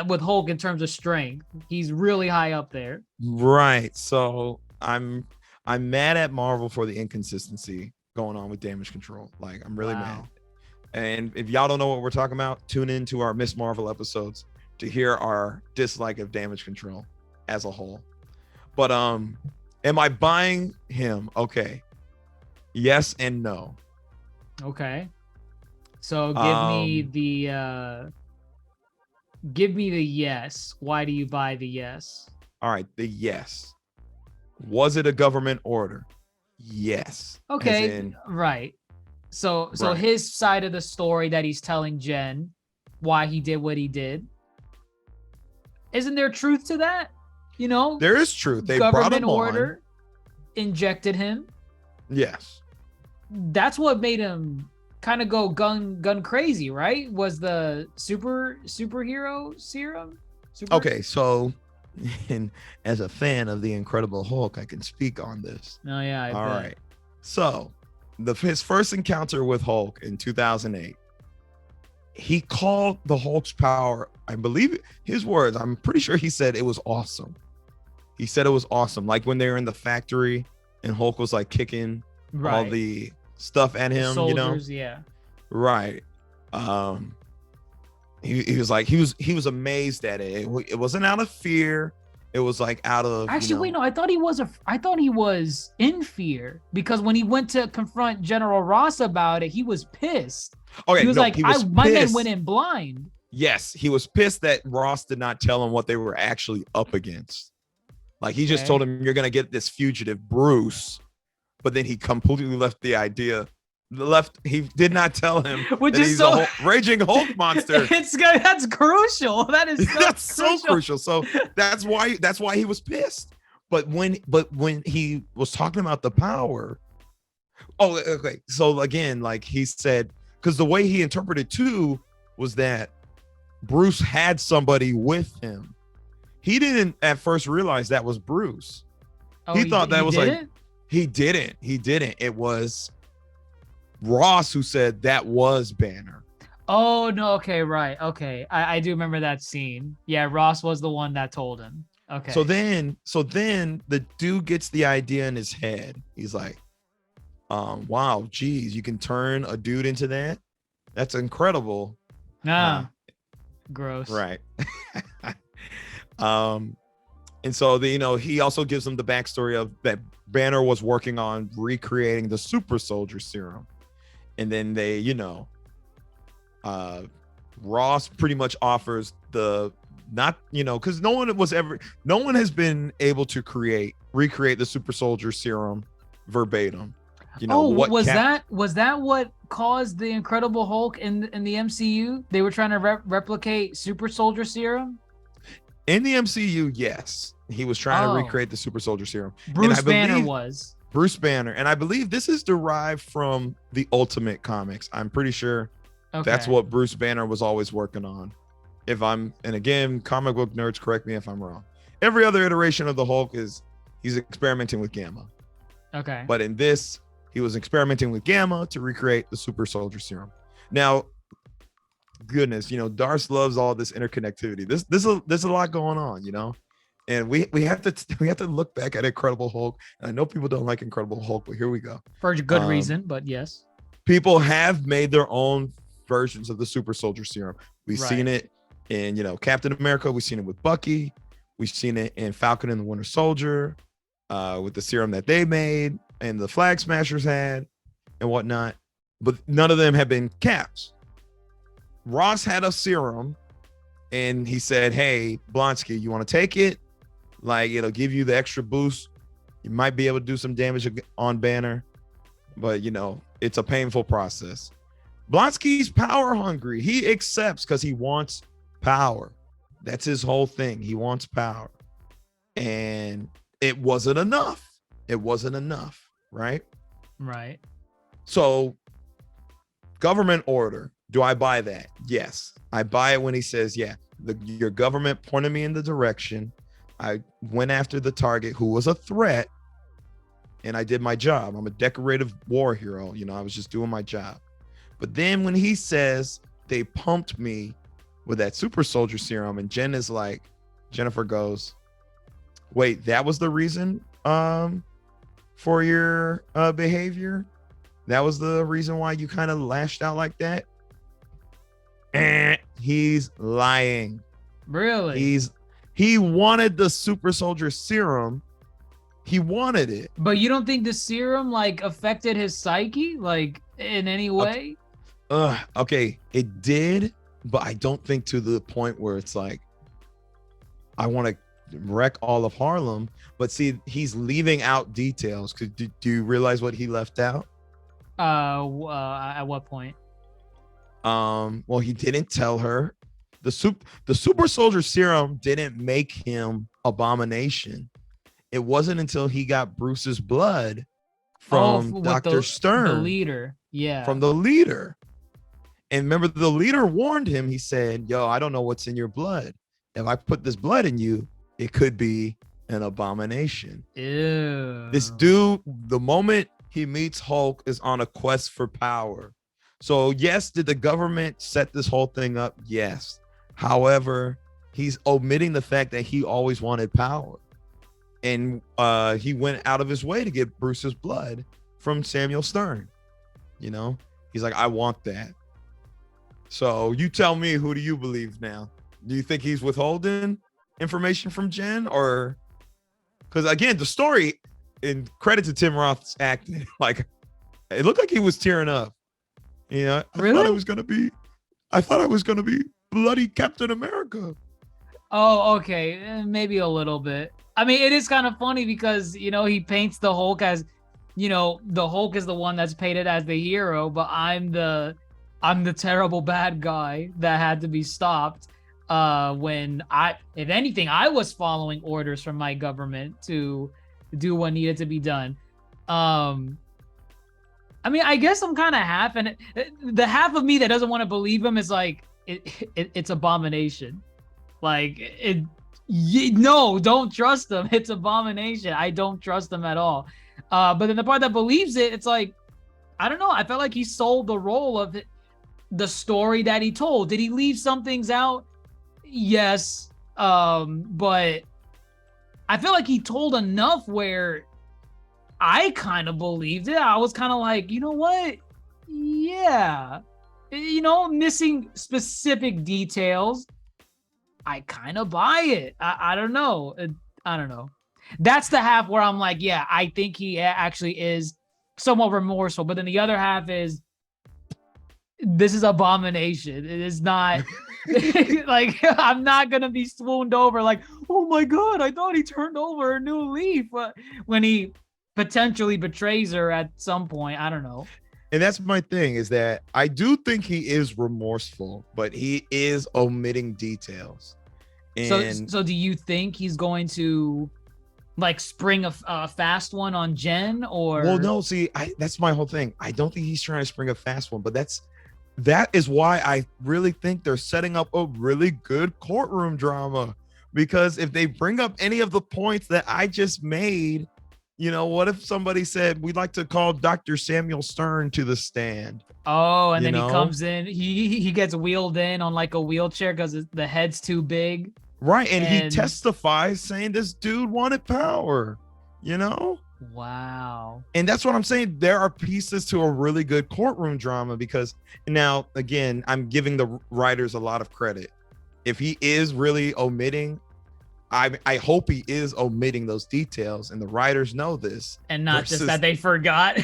with Hulk in terms of strength. He's really high up there. Right. So I'm mad at Marvel for the inconsistency going on with damage control. Like I'm really mad. And if y'all don't know what we're talking about, tune into our Miss Marvel episodes to hear our dislike of damage control as a whole. But am I buying him? Okay. Yes and no. Okay. So give me Give me the yes. Why do you buy the yes? All right, the yes. Was it a government order? Yes. Okay, right. So Right. his side of the story that he's telling Jen, why he did what he did. Isn't there truth to that? You know, There is truth. They brought government him order injected him. on. Yes. That's what made him kind of go gun crazy, right? Was the superhero serum? Okay, so and as a fan of the Incredible Hulk, I can speak on this. Oh yeah. I All bet. right. So his first encounter with Hulk in 2008, he called the Hulk's power, I believe his words, I'm pretty sure he said it was awesome. He said it was awesome. Like when they were in the factory and Hulk was like kicking all the stuff at him, soldiers, you know? Yeah. Right. He was like, he was amazed at it. It wasn't out of fear. It was like out of Actually, wait, no, I thought he was in fear because when he went to confront General Ross about it, he was pissed. Okay, he was like, my men pissed. went in blind. Yes, he was pissed that Ross did not tell him what they were actually up against. Like he just told him, you're gonna get this fugitive Bruce, but then he completely left the idea. He did not tell him Which that is he's so a raging Hulk monster. That's crucial. That is so That's so crucial. So that's why he was pissed. But when he was talking about the power, okay. So again, like he said, because the way he interpreted too was that Bruce had somebody with him. He didn't at first realize that was Bruce. He thought that was didn't? like he didn't. It was Ross who said that was Banner. Oh no, okay, right. Okay. I do remember that scene. Yeah, Ross was the one that told him. Okay. So then the dude gets the idea in his head. He's like, wow, geez, you can turn a dude into that? That's incredible. Gross. Right. And so he also gives them the backstory of that Banner was working on recreating the super soldier serum. And then they, Ross pretty much offers because no one has been able to recreate the super soldier serum verbatim. Was that what caused the Incredible Hulk in the MCU? They were trying to replicate super soldier serum? In the MCU, yes. He was trying to recreate the super soldier serum. Bruce Banner was. Bruce Banner. And I believe this is derived from the Ultimate Comics. I'm pretty sure that's what Bruce Banner was always working on. And again, comic book nerds, correct me if I'm wrong. Every other iteration of the Hulk he's experimenting with Gamma. Okay. But in this, he was experimenting with Gamma to recreate the super soldier serum. Now, goodness, Darce loves all this interconnectivity. There's a lot going on, and we have to look back at Incredible Hulk. And I know people don't like Incredible Hulk, but here we go. For a good reason, but yes. People have made their own versions of the super soldier serum. We've seen it in, Captain America. We've seen it with Bucky. We've seen it in Falcon and the Winter Soldier, with the serum that they made and the Flag Smashers had and whatnot. But none of them have been Caps. Ross had a serum and he said, hey, Blonsky, you want to take it? Like, it'll give you the extra boost. You might be able to do some damage on Banner, but it's a painful process. Blonsky's power hungry. He accepts because he wants power. That's his whole thing. He wants power. And it wasn't enough. Right? Right. So, government order. Do I buy that? Yes. I buy it when he says, yeah, your government pointed me in the direction. I went after the target who was a threat and I did my job. I'm a decorative war hero. I was just doing my job. But then when he says they pumped me with that super soldier serum and Jennifer goes, wait, that was the reason for your behavior? That was the reason why you kind of lashed out like that? He's lying. Really? He wanted the super soldier serum. He wanted it. But you don't think the serum affected his psyche in any way? Okay, it did, but I don't think to the point where it's like, I want to wreck all of Harlem. But see, he's leaving out details. Do you realize what he left out? At what point? Well, he didn't tell her the super soldier serum didn't make him Abomination. It wasn't until he got Bruce's blood from Dr. Stern, the leader. Yeah, from the leader. And remember, the leader warned him. He said, yo, I don't know what's in your blood. If I put this blood in you, it could be an abomination. Ew. This dude, the moment he meets Hulk, is on a quest for power. So yes, did the government set this whole thing up? Yes. However, he's omitting the fact that he always wanted power. And he went out of his way to get Bruce's blood from Samuel Stern. You know, he's like, I want that. So you tell me, who do you believe now? Do you think he's withholding information from Jen, or because again, the story, in credit to Tim Roth's acting, like it looked like he was tearing up. You know, I thought I was gonna be bloody Captain America. Oh, okay, maybe a little bit. I mean, it is kind of funny because, you know, he paints the Hulk as, you know, the Hulk is the one that's painted as the hero, but I'm the terrible bad guy that had to be stopped. When if anything, I was following orders from my government to do what needed to be done. I mean, I guess I'm kind of half, and the half of me that doesn't want to believe him is like, it's Abomination. Like, no, don't trust him. It's Abomination. I don't trust him at all. But then the part that believes it, it's like, I don't know. I felt like he sold the role of the story that he told. Did he leave some things out? Yes. But I feel like he told enough where I kind of believed it. I was kind of like, you know what? Yeah. You know, missing specific details. I kind of buy it. I don't know. I don't know. That's the half where I'm like, yeah, I think he actually is somewhat remorseful. But then the other half is, this is Abomination. It is not like, I'm not going to be swooned over like, oh my God, I thought he turned over a new leaf when he potentially betrays her at some point. I don't know. And that's my thing, is that I do think he is remorseful, but he is omitting details. And so do you think he's going to like spring a fast one on Jen, or? Well, no, see, that's my whole thing. I don't think he's trying to spring a fast one, but that is why I really think they're setting up a really good courtroom drama, because if they bring up any of the points that I just made, you know, what if somebody said, we'd like to call Dr. Samuel Stern to the stand? Oh, and then he comes in, he gets wheeled in on like a wheelchair because the head's too big. Right. And he testifies saying this dude wanted power, you know? Wow. And that's what I'm saying. There are pieces to a really good courtroom drama, because now, again, I'm giving the writers a lot of credit. If he is really omitting, I hope he is omitting those details, and the writers know this, and not just that they forgot.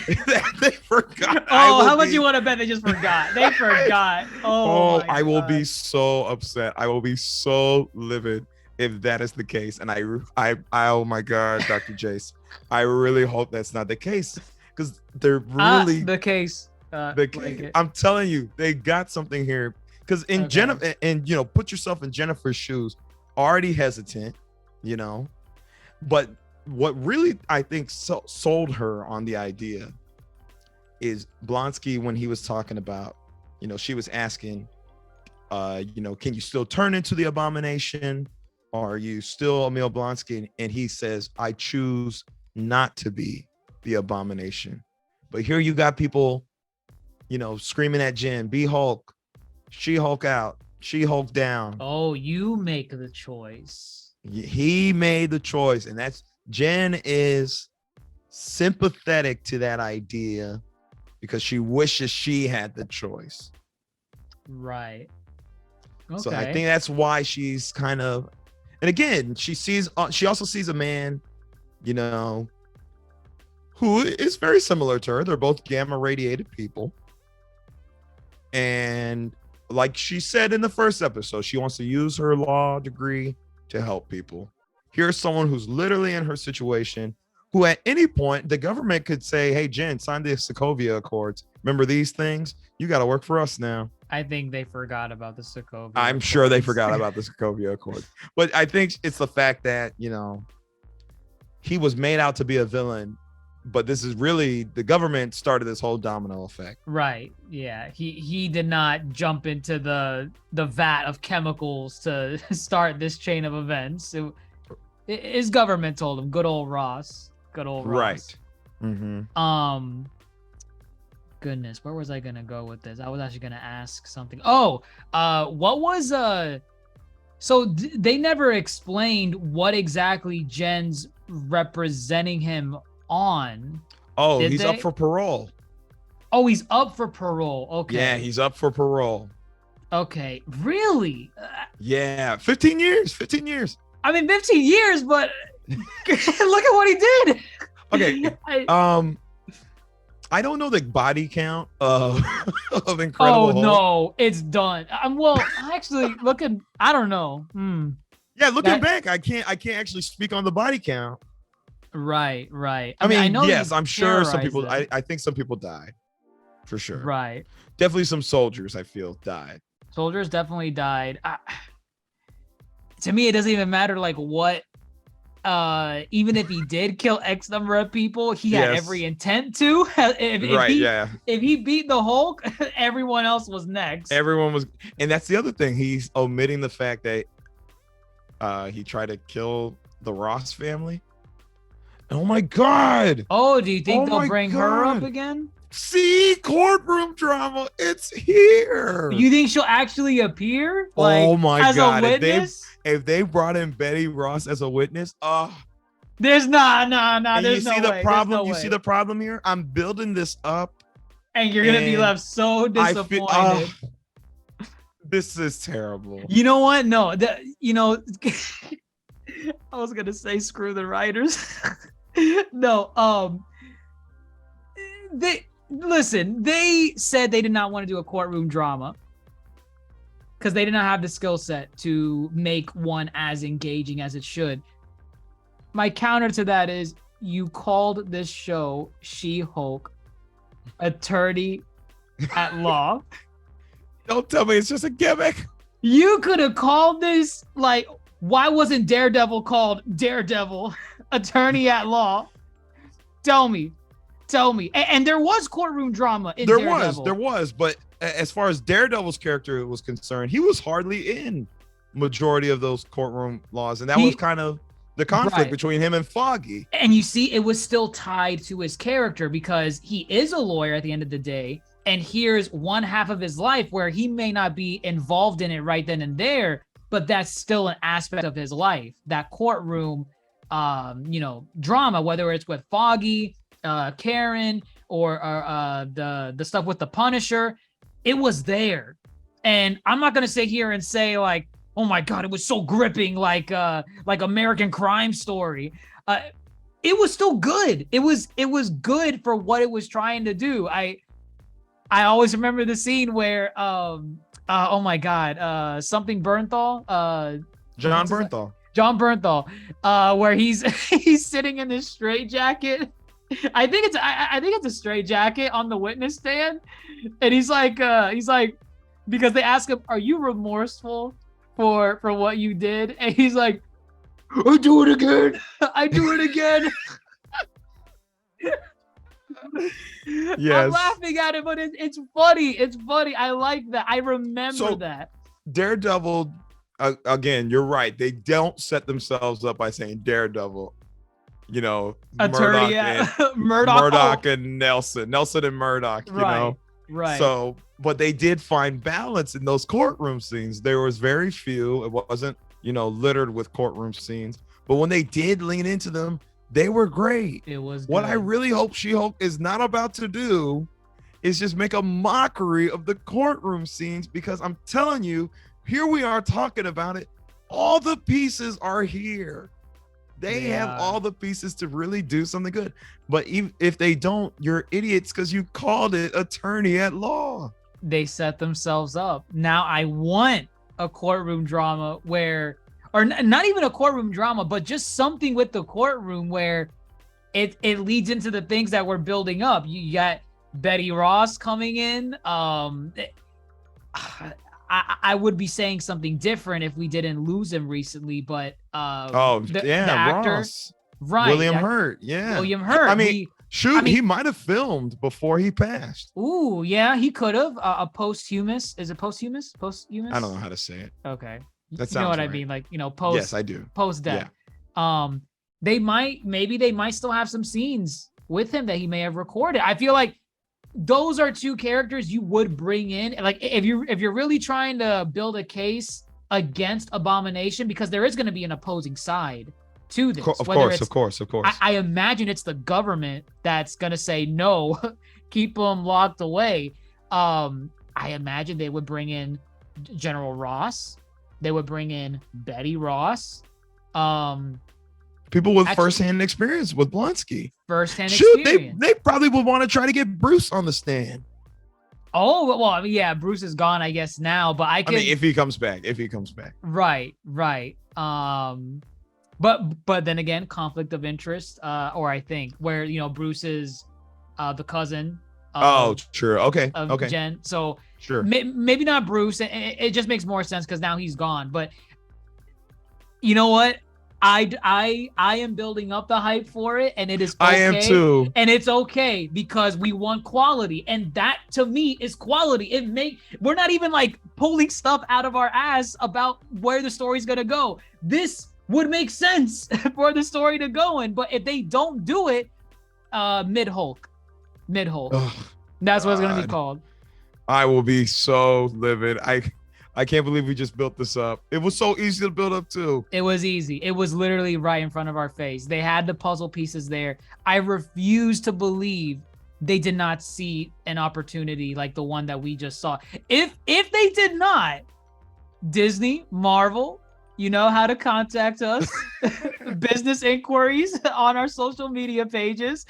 They forgot. Oh, how much you want to bet they just forgot? They forgot. Oh, I will be so upset. I will be so livid if that is the case. And I oh my God, Dr. Jace, I really hope that's not the case, because they're really the case. I'm telling you, they got something here. Because in Jennifer, and you know, put yourself in Jennifer's shoes. Already hesitant, you know, but what really I think sold her on the idea is Blonsky, when he was talking about, you know, she was asking, you know, can you still turn into the Abomination? Or are you still Emil Blonsky? And he says, I choose not to be the Abomination. But here you got people, you know, screaming at Jen, be Hulk, She-Hulk out. She-Hulk down. Oh, you make the choice. He made the choice, and that's Jen is sympathetic to that idea because she wishes she had the choice. Right. Okay. So I think that's why she's kind of, and again, she also sees a man, you know, who is very similar to her. They're both gamma radiated people, and like she said in the first episode, she wants to use her law degree to help people. Here's someone who's literally in her situation, who at any point the government could say, hey, Jen, sign the Sokovia Accords. Remember these things? You got to work for us now. I think they forgot about the Sokovia. I'm sure they forgot about the Sokovia Accords. But I think it's the fact that, you know, he was made out to be a villain, but this is really the government started this whole domino effect. Right. Yeah. He did not jump into the vat of chemicals to start this chain of events. His government told him, good old Ross. Good old Ross. Right. Mm-hmm. Goodness, where was I gonna go with this? I was actually gonna ask something. What was so they never explained what exactly Jen's representing him on. Oh, he's up for parole. Oh, he's up for parole. Okay. Yeah, he's up for parole. Okay, really? Yeah, 15 years. 15 years. I mean, 15 years, but look at what he did. Okay. I don't know the body count of Incredible Hulk. No, it's done. Well, actually, I don't know. Yeah, looking back, I can't actually speak on the body count. Right. I mean, I know yes, I'm sure some people. them. I think some people died, for sure. Right. Definitely some soldiers, I feel, died. Soldiers definitely died. To me, it doesn't even matter like what. Even if he did kill X number of people, he had every intent to. If he beat the Hulk, everyone else was next. Everyone was, and that's the other thing. He's omitting the fact that he tried to kill the Ross family. Oh my God! Oh, do you think they'll bring her up again? See, courtroom drama. It's here. You think she'll actually appear? Oh my God! As a witness? If they brought in Betty Ross as a witness, there's no you see the way. problem. You see the problem here. I'm building this up, and you're gonna be left so disappointed. This is terrible. You know what? No, I was gonna say screw the writers. No, they said they did not want to do a courtroom drama because they did not have the skill set to make one as engaging as it should. My counter to that is you called this show She-Hulk Attorney at Law. Don't tell me it's just a gimmick. You could have called this, like, why wasn't Daredevil called Daredevil Attorney at Law? Tell me. And there was courtroom drama in Daredevil. There was, but as far as Daredevil's character was concerned, he was hardly in majority of those courtroom laws, and that was kind of the conflict between him and Foggy. And you see, it was still tied to his character because he is a lawyer at the end of the day, and here's one half of his life where he may not be involved in it right then and there, but that's still an aspect of his life. That courtroom, drama, whether it's with Foggy, Karen, or the stuff with the Punisher, it was there. And I'm not gonna sit here and say like, oh my God, it was so gripping, like American Crime Story. It was still good. It was good for what it was trying to do. I always remember the scene where oh my God, something Bernthal, John Bernthal, where he's sitting in this straitjacket. I think it's a straitjacket on the witness stand, and he's like because they ask him, "Are you remorseful for what you did?" And he's like, "I do it again. I do it again." Yes. I'm laughing at it, but it's funny. It's funny. I like that. I remember that. Daredevil, again, you're right. They don't set themselves up by saying Daredevil. Attorney Murdoch and Nelson and Murdoch, right. So, but they did find balance in those courtroom scenes. There was very few. It wasn't, littered with courtroom scenes. But when they did lean into them, they were great. It was what good. I really hope She-Hulk is not about to do is just make a mockery of the courtroom scenes, because I'm telling you, here we are talking about it. All the pieces are here. They have all the pieces to really do something good. But if they don't, you're idiots because you called it Attorney at Law. They set themselves up. Now I want a courtroom drama where, or not even a courtroom drama, but just something with the courtroom where it leads into the things that we're building up. You got Betty Ross coming in. I would be saying something different if we didn't lose him recently, but the actor, Ross. right? William Hurt, yeah. William Hurt. I mean, he might have filmed before he passed. Ooh, yeah, he could have a posthumous. Is it posthumous? Posthumous? I don't know how to say it. Okay, That sounds you know what right. I mean, like post. Yes, I do. Post death. Yeah. They might still have some scenes with him that he may have recorded. I feel like those are two characters you would bring in. Like if you're really trying to build a case against Abomination, because there is going to be an opposing side to this. Of course. I imagine it's the government that's going to say no, keep them locked away. I imagine they would bring in General Ross. They would bring in Betty Ross. People with firsthand experience with Blonsky. Experience. They probably would want to try to get Bruce on the stand. Oh, well, I mean, yeah, Bruce is gone, I guess, now, but I mean, if he comes back. Right. But then again, conflict of interest, or I think where, Bruce is the cousin. Sure. Okay. Jen. So sure. Maybe not Bruce. It just makes more sense because now he's gone. But you know what? I am building up the hype for it, and it is okay. I am too. And it's okay because we want quality, and that to me is quality. We're not even like pulling stuff out of our ass about where the story's gonna go. This would make sense for the story to go in, but if they don't do it, mid-Hulk. That's what it's gonna be called. I will be so livid. I can't believe we just built this up. It was so easy to build up too. It was easy. It was literally right in front of our face. They had the puzzle pieces there. I refuse to believe they did not see an opportunity like the one that we just saw. If they did not, Disney, Marvel, you know how to contact us. Business inquiries on our social media pages.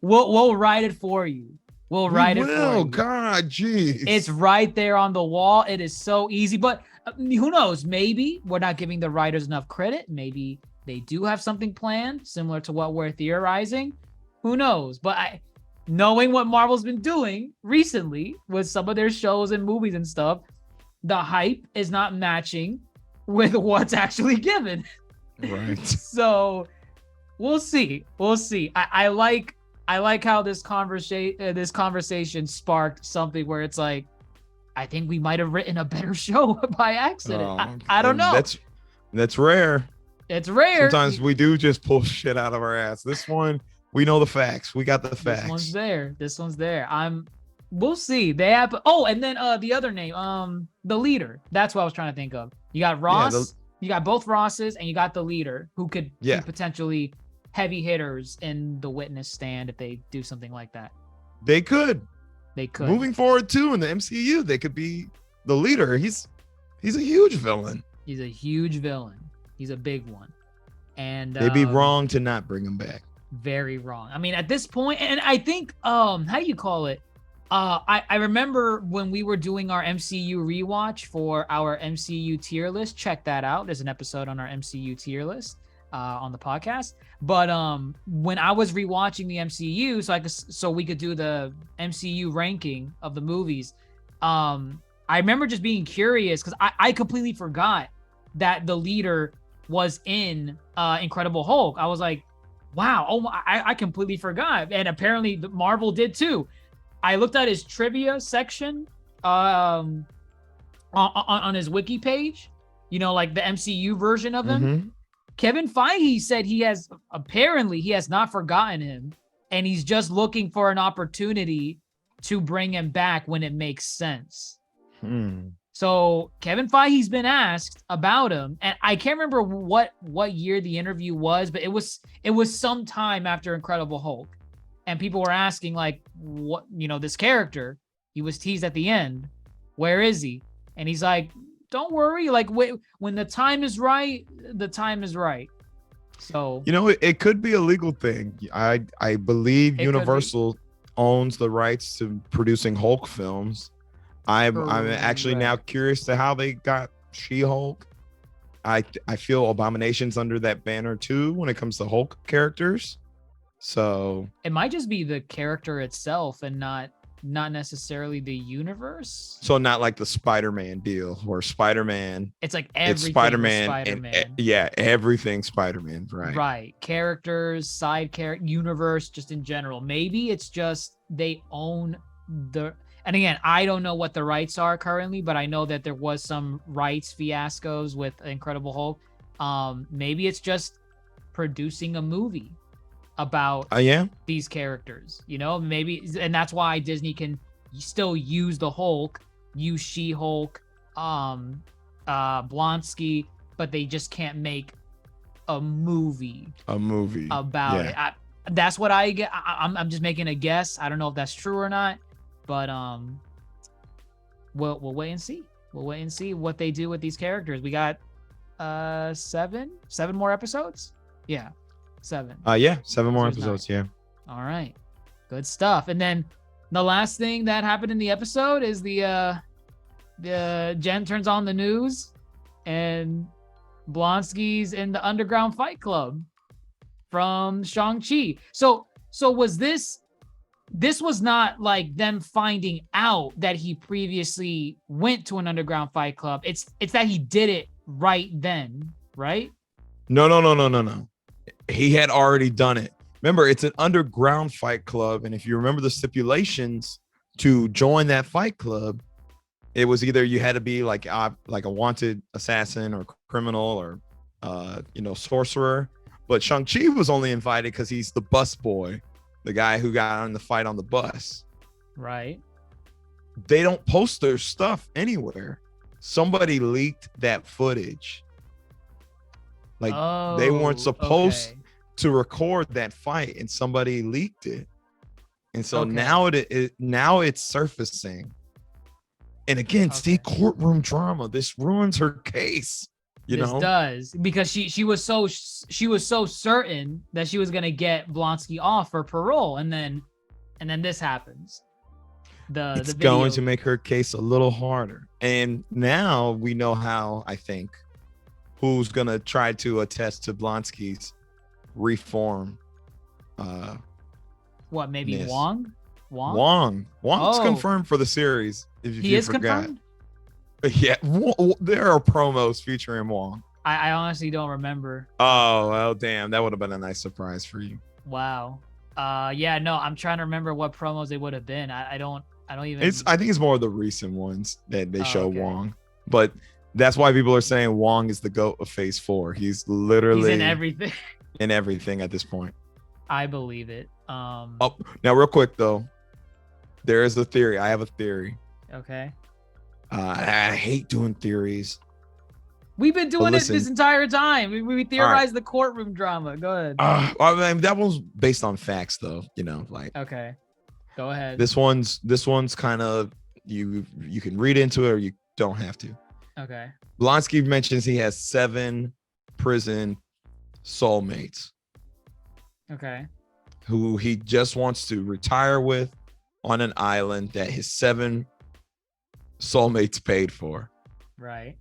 We'll write it for you. We'll write it for you. God, geez. It's right there on the wall. It is so easy, but who knows? Maybe we're not giving the writers enough credit. Maybe they do have something planned similar to what we're theorizing. Who knows? But knowing what Marvel's been doing recently with some of their shows and movies and stuff, the hype is not matching with what's actually given. Right. So we'll see. I like how this conversation sparked something where it's like, I think we might have written a better show by accident. I don't know. That's rare. It's rare. Sometimes we do just pull shit out of our ass. This one, we know the facts. We got the facts. This one's there. We'll see. They have. Oh, and then the other name, the leader. That's what I was trying to think of. You got Ross. You got both Rosses, and you got the leader who could be potentially heavy hitters in the witness stand if they do something like that. They could. Moving forward too in the MCU, they could be the leader. He's a huge villain. He's a huge villain. He's a big one. And they'd be wrong to not bring him back. Very wrong. I mean, at this point, and I think how do you call it? I remember when we were doing our MCU rewatch for our MCU tier list. Check that out. There's an episode on our MCU tier list. On the podcast, but when I was rewatching the MCU, so we could do the MCU ranking of the movies, I remember just being curious because I completely forgot that the leader was in Incredible Hulk. I was like, wow, I completely forgot, and apparently Marvel did too. I looked at his trivia section on his wiki page, like the MCU version of him. Mm-hmm. Kevin Feige said he has not forgotten him, and he's just looking for an opportunity to bring him back when it makes sense. So Kevin Feige's been asked about him, and I can't remember what year the interview was, but it was some time after Incredible Hulk, and people were asking like, what, this character, he was teased at the end, where is he? And he's like, don't worry, like when the time is right, the time is right. So it could be a legal thing. I believe Universal owns the rights to producing Hulk films. I'm actually now curious to how they got She-Hulk. I feel Abomination's under that banner too when it comes to Hulk characters. So it might just be the character itself and not necessarily the universe. So not like the Spider-Man deal where Spider-Man. It's like everything. It's Spider-Man. Spider-Man. Yeah, everything Spider-Man. Right. Right. Characters, side character, universe, just in general. Maybe it's just they own the. And again, I don't know what the rights are currently, but I know that there was some rights fiascos with Incredible Hulk. Maybe it's just producing a movie about these characters, maybe, and that's why Disney can still use the Hulk, use She-Hulk, Blonsky, but they just can't make a movie about it. That's what I get. I'm just making a guess. I don't know if that's true or not, but we'll wait and see. We'll wait and see what they do with these characters. We got 7 more episodes. Yeah. 7. 7 more episodes. 9. Yeah. All right. Good stuff. And then the last thing that happened in the episode is the Jen turns on the news and Blonsky's in the underground fight club from Shang-Chi. So was this was not like them finding out that he previously went to an underground fight club. It's that he did it right then, right? No. He had already done it. Remember, it's an underground fight club, and if you remember the stipulations to join that fight club, it was either you had to be like a wanted assassin or criminal or sorcerer. But Shang-Chi was only invited because he's the bus boy, the guy who got in the fight on the bus. Right. They don't post their stuff anywhere. Somebody leaked that footage. Like they weren't supposed to record that fight, and somebody leaked it, and so now it's surfacing. And again, see, courtroom drama. This ruins her case. This does, because she was so certain that she was gonna get Blonsky off for parole, and then this happens. It's going to make her case a little harder, and now we know how. I think. Who's gonna try to attest to Blonsky's reform? What? Maybe Wong? Wong's confirmed for the series. If he you is forgot. confirmed. Yeah, there are promos featuring Wong. I honestly don't remember. Oh well, damn, that would have been a nice surprise for you. Wow. No, I'm trying to remember what promos they would have been. I don't even. I think it's more of the recent ones that they show Wong, but. That's why people are saying Wong is the GOAT of Phase 4. He's literally in everything. In everything at this point. I believe it. Now real quick though, there is a theory. I have a theory. Okay. I hate doing theories. We've been doing it this entire time. We theorize the courtroom drama. Go ahead. I mean, that one's based on facts though. Okay. Go ahead. This one's kind of you can read into it or you don't have to. Okay. Blonsky mentions he has 7 prison soulmates. Okay. Who he just wants to retire with on an island that his 7 soulmates paid for. Right.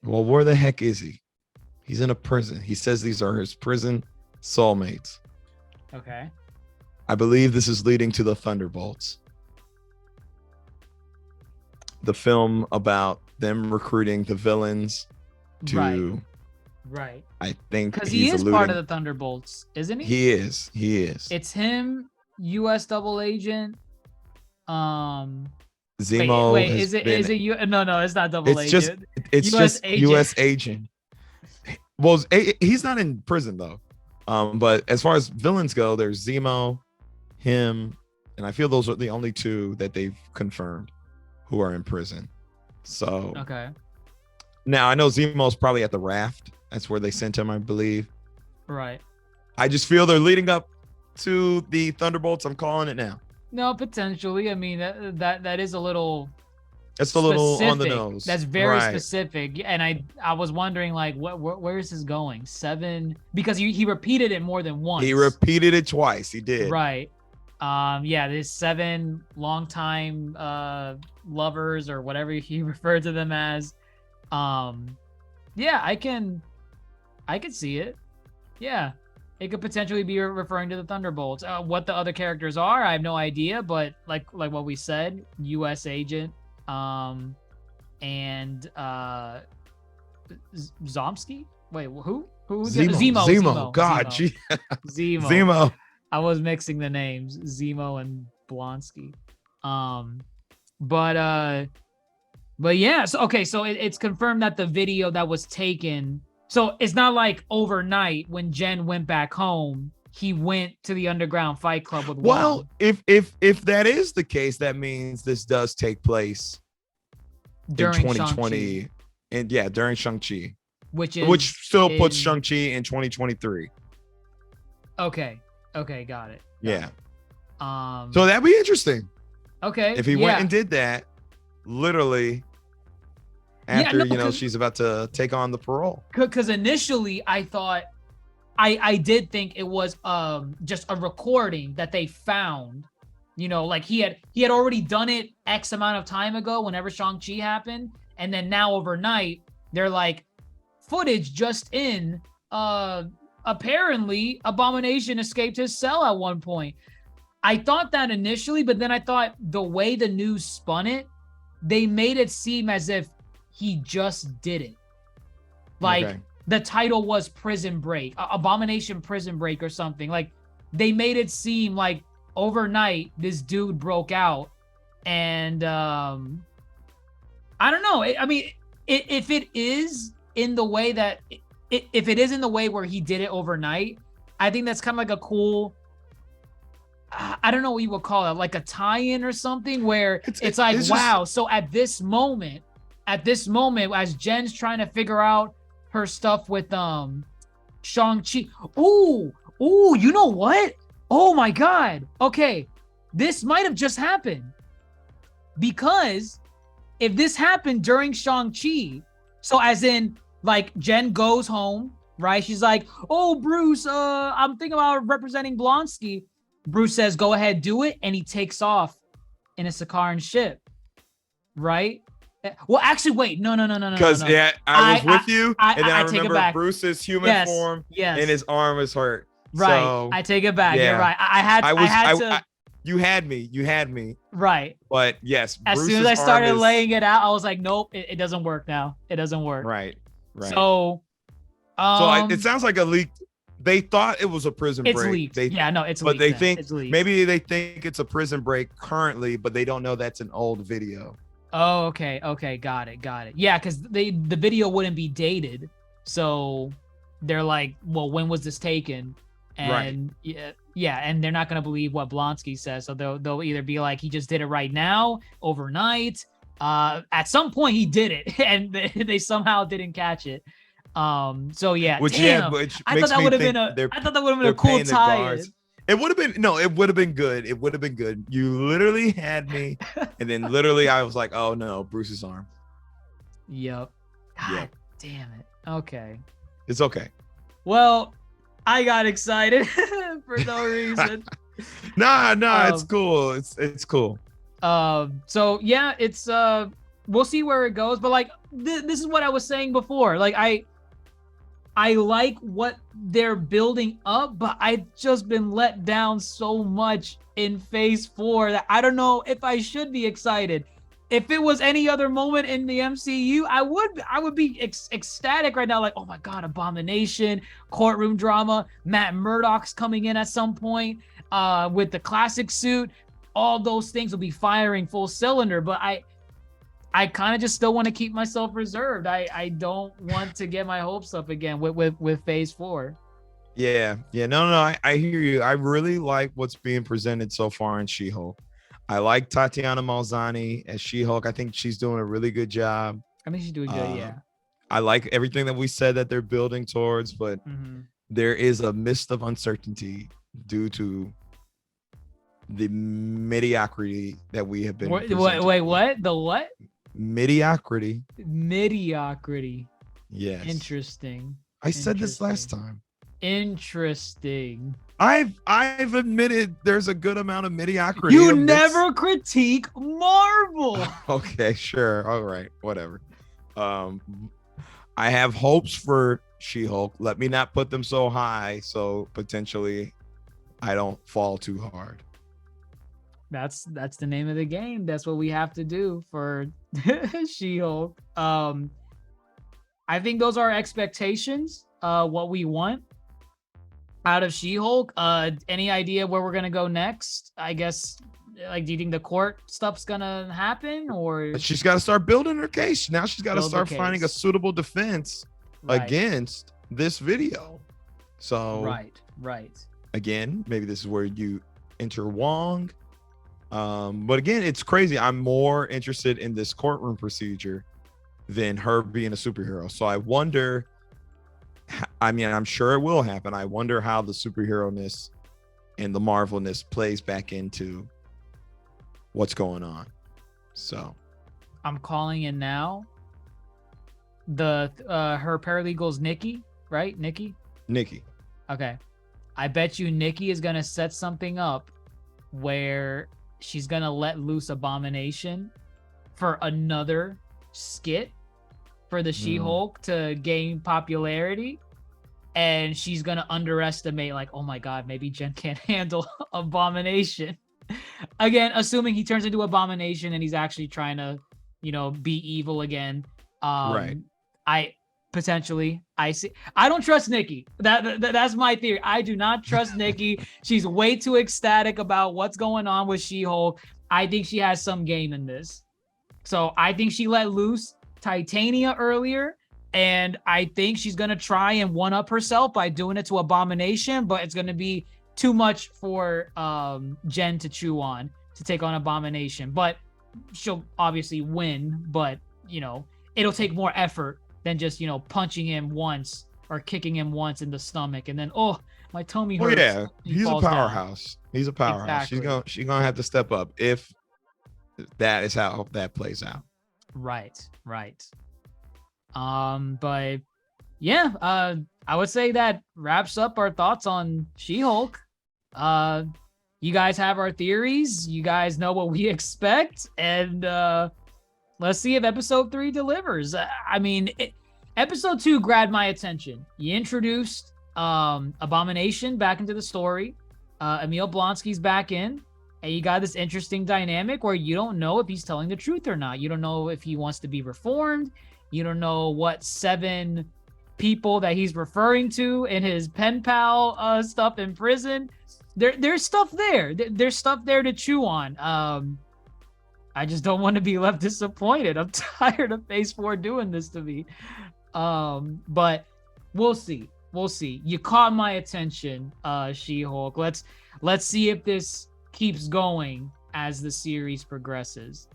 Well, where the heck is he? He's in a prison. He says these are his prison soulmates. Okay. I believe this is leading to the Thunderbolts. The film about them recruiting the villains to right. I think because he is part of the Thunderbolts, isn't he? He is. It's him, US double agent. Zemo. Wait, is it you? No, it's not double agent. It's just US agent. Well, he's not in prison though. But as far as villains go, there's Zemo, him, and I feel those are the only 2 that they've confirmed who are in prison. So okay. Now I know Zemo's probably at the raft. That's where they sent him, I believe. Right. I just feel they're leading up to the Thunderbolts. I'm calling it now. No, potentially. I mean, that is a little. It's a little on the nose. That's very specific, and I was wondering like, where is this going? 7 because he repeated it more than once. He repeated it twice. He did. Right. Yeah, there's 7 longtime lovers or whatever he referred to them as. Yeah, I can see it. Yeah, it could potentially be referring to the Thunderbolts. What the other characters are, I have no idea. But like what we said, U.S. agent, and Zomsky. Wait, who? Zemo. God, Zemo. I was mixing the names, Zemo and Blonsky. But yeah, so okay, so it's confirmed that the video that was taken, so it's not like overnight when Jen went back home, he went to the underground fight club with Well, Wong. if that is the case, that means this does take place During in 2020, Shang-Chi, and yeah, during Shang-Chi, which still puts Shang-Chi in 2023. Okay, got it. Yeah. So that'd be interesting. Okay. If he went and did that, literally after she's about to take on the parole. Because initially I thought, I did think it was just a recording that they found. Like he had already done it X amount of time ago whenever Shang-Chi happened, and then now overnight they're like, footage just in. Apparently Abomination escaped his cell at one point. I thought that initially, but then I thought the way the news spun it, they made it seem as if he just did it. Like the title was Prison Break, Abomination Prison Break or something. Like they made it seem like overnight this dude broke out, and I don't know. I mean, if it is in the way that. If it is in the way where he did it overnight, I think that's kind of like a cool, I don't know what you would call it, like a tie-in or something, where it's like, wow. So at this moment, as Jen's trying to figure out her stuff with Shang-Chi. Ooh, you know what? Oh my God. Okay, this might have just happened. Because if this happened during Shang-Chi, so as in, like, Jen goes home, right? She's like, oh, Bruce, I'm thinking about representing Blonsky. Bruce says, go ahead, do it. And he takes off in a Sakaran ship, right? Well, actually, wait. No. Because, I was with you. And then I remember Bruce's human form and his arm is hurt. Right. So, I take it back. Yeah. You're right. I had to. You had me. Right. But yes. As soon as I started laying it out, I was like, nope, it doesn't work now. It doesn't work. Right. So, it sounds like a leak. They thought it was a prison break. It's leaked. It's leaked. But they think maybe they think it's a prison break currently, but they don't know that's an old video. Oh, okay. Got it. Yeah, because the video wouldn't be dated, so they're like, well, when was this taken? And and they're not gonna believe what Blonsky says, so they'll either be like, he just did it right now, overnight. At some point he did it, and they somehow didn't catch it. So yeah, which I thought that would have been a cool tie. It would have been good. It would have been good. You literally had me, and then literally I was like, oh no, Bruce's arm. Yep. God damn it. Okay. It's okay. Well, I got excited for no reason. Nah, it's cool. It's cool. So yeah, it's we'll see where it goes, but like this is what I was saying before. Like I like what they're building up, but I've just been let down so much in Phase 4 that I don't know if I should be excited. If it was any other moment in the MCU, I would be ecstatic right now. Like, oh my God, Abomination, courtroom drama, Matt Murdock's coming in at some point with the classic suit. All those things will be firing full cylinder, but I kind of just still want to keep myself reserved. I don't want to get my hopes up again with Phase 4. Yeah. No, I hear you. I really like what's being presented so far in She-Hulk. I like Tatiana Maslany as She-Hulk. I think she's doing a really good job. I think she's doing good, yeah. I like everything that we said that they're building towards, but there is a mist of uncertainty due to the mediocrity that we have been. Wait, what? The what? Mediocrity. Mediocrity. Yes. Interesting. I said this last time. Interesting. I've admitted there's a good amount of mediocrity. You never critique Marvel. Okay, sure. All right, whatever. I have hopes for She-Hulk. Let me not put them so high, so potentially I don't fall too hard. That's the name of the game. That's what we have to do for She-Hulk. I think those are expectations. What we want out of She-Hulk. Any idea where we're gonna go next? I guess, like, do you think the court stuff's gonna happen, or she's got to start building her case? Now she's got to start finding a suitable defense against this video. So right. Again, maybe this is where you enter Wong. But again, it's crazy. I'm more interested in this courtroom procedure than her being a superhero. So I wonder. I mean, I'm sure it will happen. I wonder how the superhero-ness and the Marvel-ness plays back into what's going on. So I'm calling in now. Her paralegal's Nikki, right? Nikki. Okay. I bet you Nikki is gonna set something up where she's gonna let loose Abomination for another skit for the She-Hulk to gain popularity, and she's gonna underestimate, like, oh my god, maybe Jen can't handle Abomination. Again, assuming he turns into Abomination and he's actually trying to, be evil again. Right. I don't trust Nikki. That's my theory. I do not trust Nikki. She's way too ecstatic about what's going on with She-Hulk. I think she has some game in this. So I think she let loose Titania earlier, and I think she's gonna try and one up herself by doing it to Abomination, but it's gonna be too much for Jen to chew on to take on Abomination. But she'll obviously win, but it'll take more effort than just punching him once or kicking him once in the stomach and then my tummy hurts. Yeah, he's a powerhouse. He's a powerhouse. Exactly. She's gonna have to step up if that is how that plays out. Right. But yeah, I would say that wraps up our thoughts on She-Hulk. You guys have our theories. You guys know what we expect, and let's see if episode 3 delivers. Episode 2 grabbed my attention. You introduced Abomination back into the story. Emil Blonsky's back in. And you got this interesting dynamic where you don't know if he's telling the truth or not. You don't know if he wants to be reformed. You don't know what 7 people that he's referring to in his pen pal stuff in prison. There's stuff there. There's stuff there to chew on. I just don't want to be left disappointed. I'm tired of Phase 4 doing this to me. But we'll see. You caught my attention, She-Hulk. Let's see if this keeps going as the series progresses.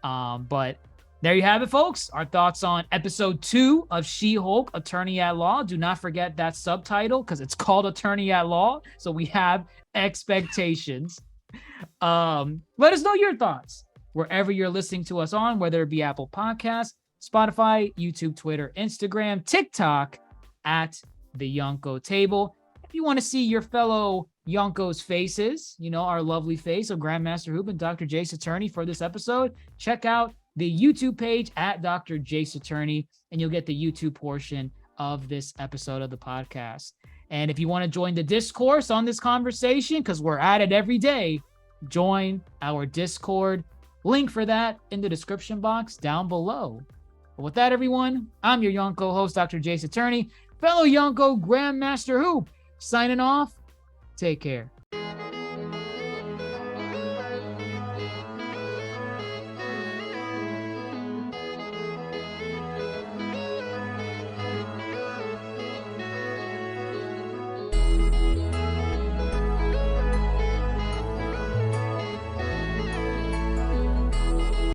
But there you have it, folks. Our thoughts on episode 2 of She-Hulk, Attorney at Law. Do not forget that subtitle because it's called Attorney at Law. So we have expectations. Let us know your thoughts wherever you're listening to us on, whether it be Apple Podcasts, Spotify, YouTube, Twitter, Instagram, TikTok, at the Yonkō Table. If you want to see your fellow Yonkō's faces, our lovely face of GrandMasterHoop and DrJaceAttorney for this episode, check out the YouTube page at DrJaceAttorney, and you'll get the YouTube portion of this episode of the podcast. And if you want to join the discourse on this conversation, because we're at it every day, join our Discord. Link for that in the description box down below. But with that, everyone, I'm your Yonkō host, DrJaceAttorney, fellow Yonkō GrandMasterHoop, signing off. Take care.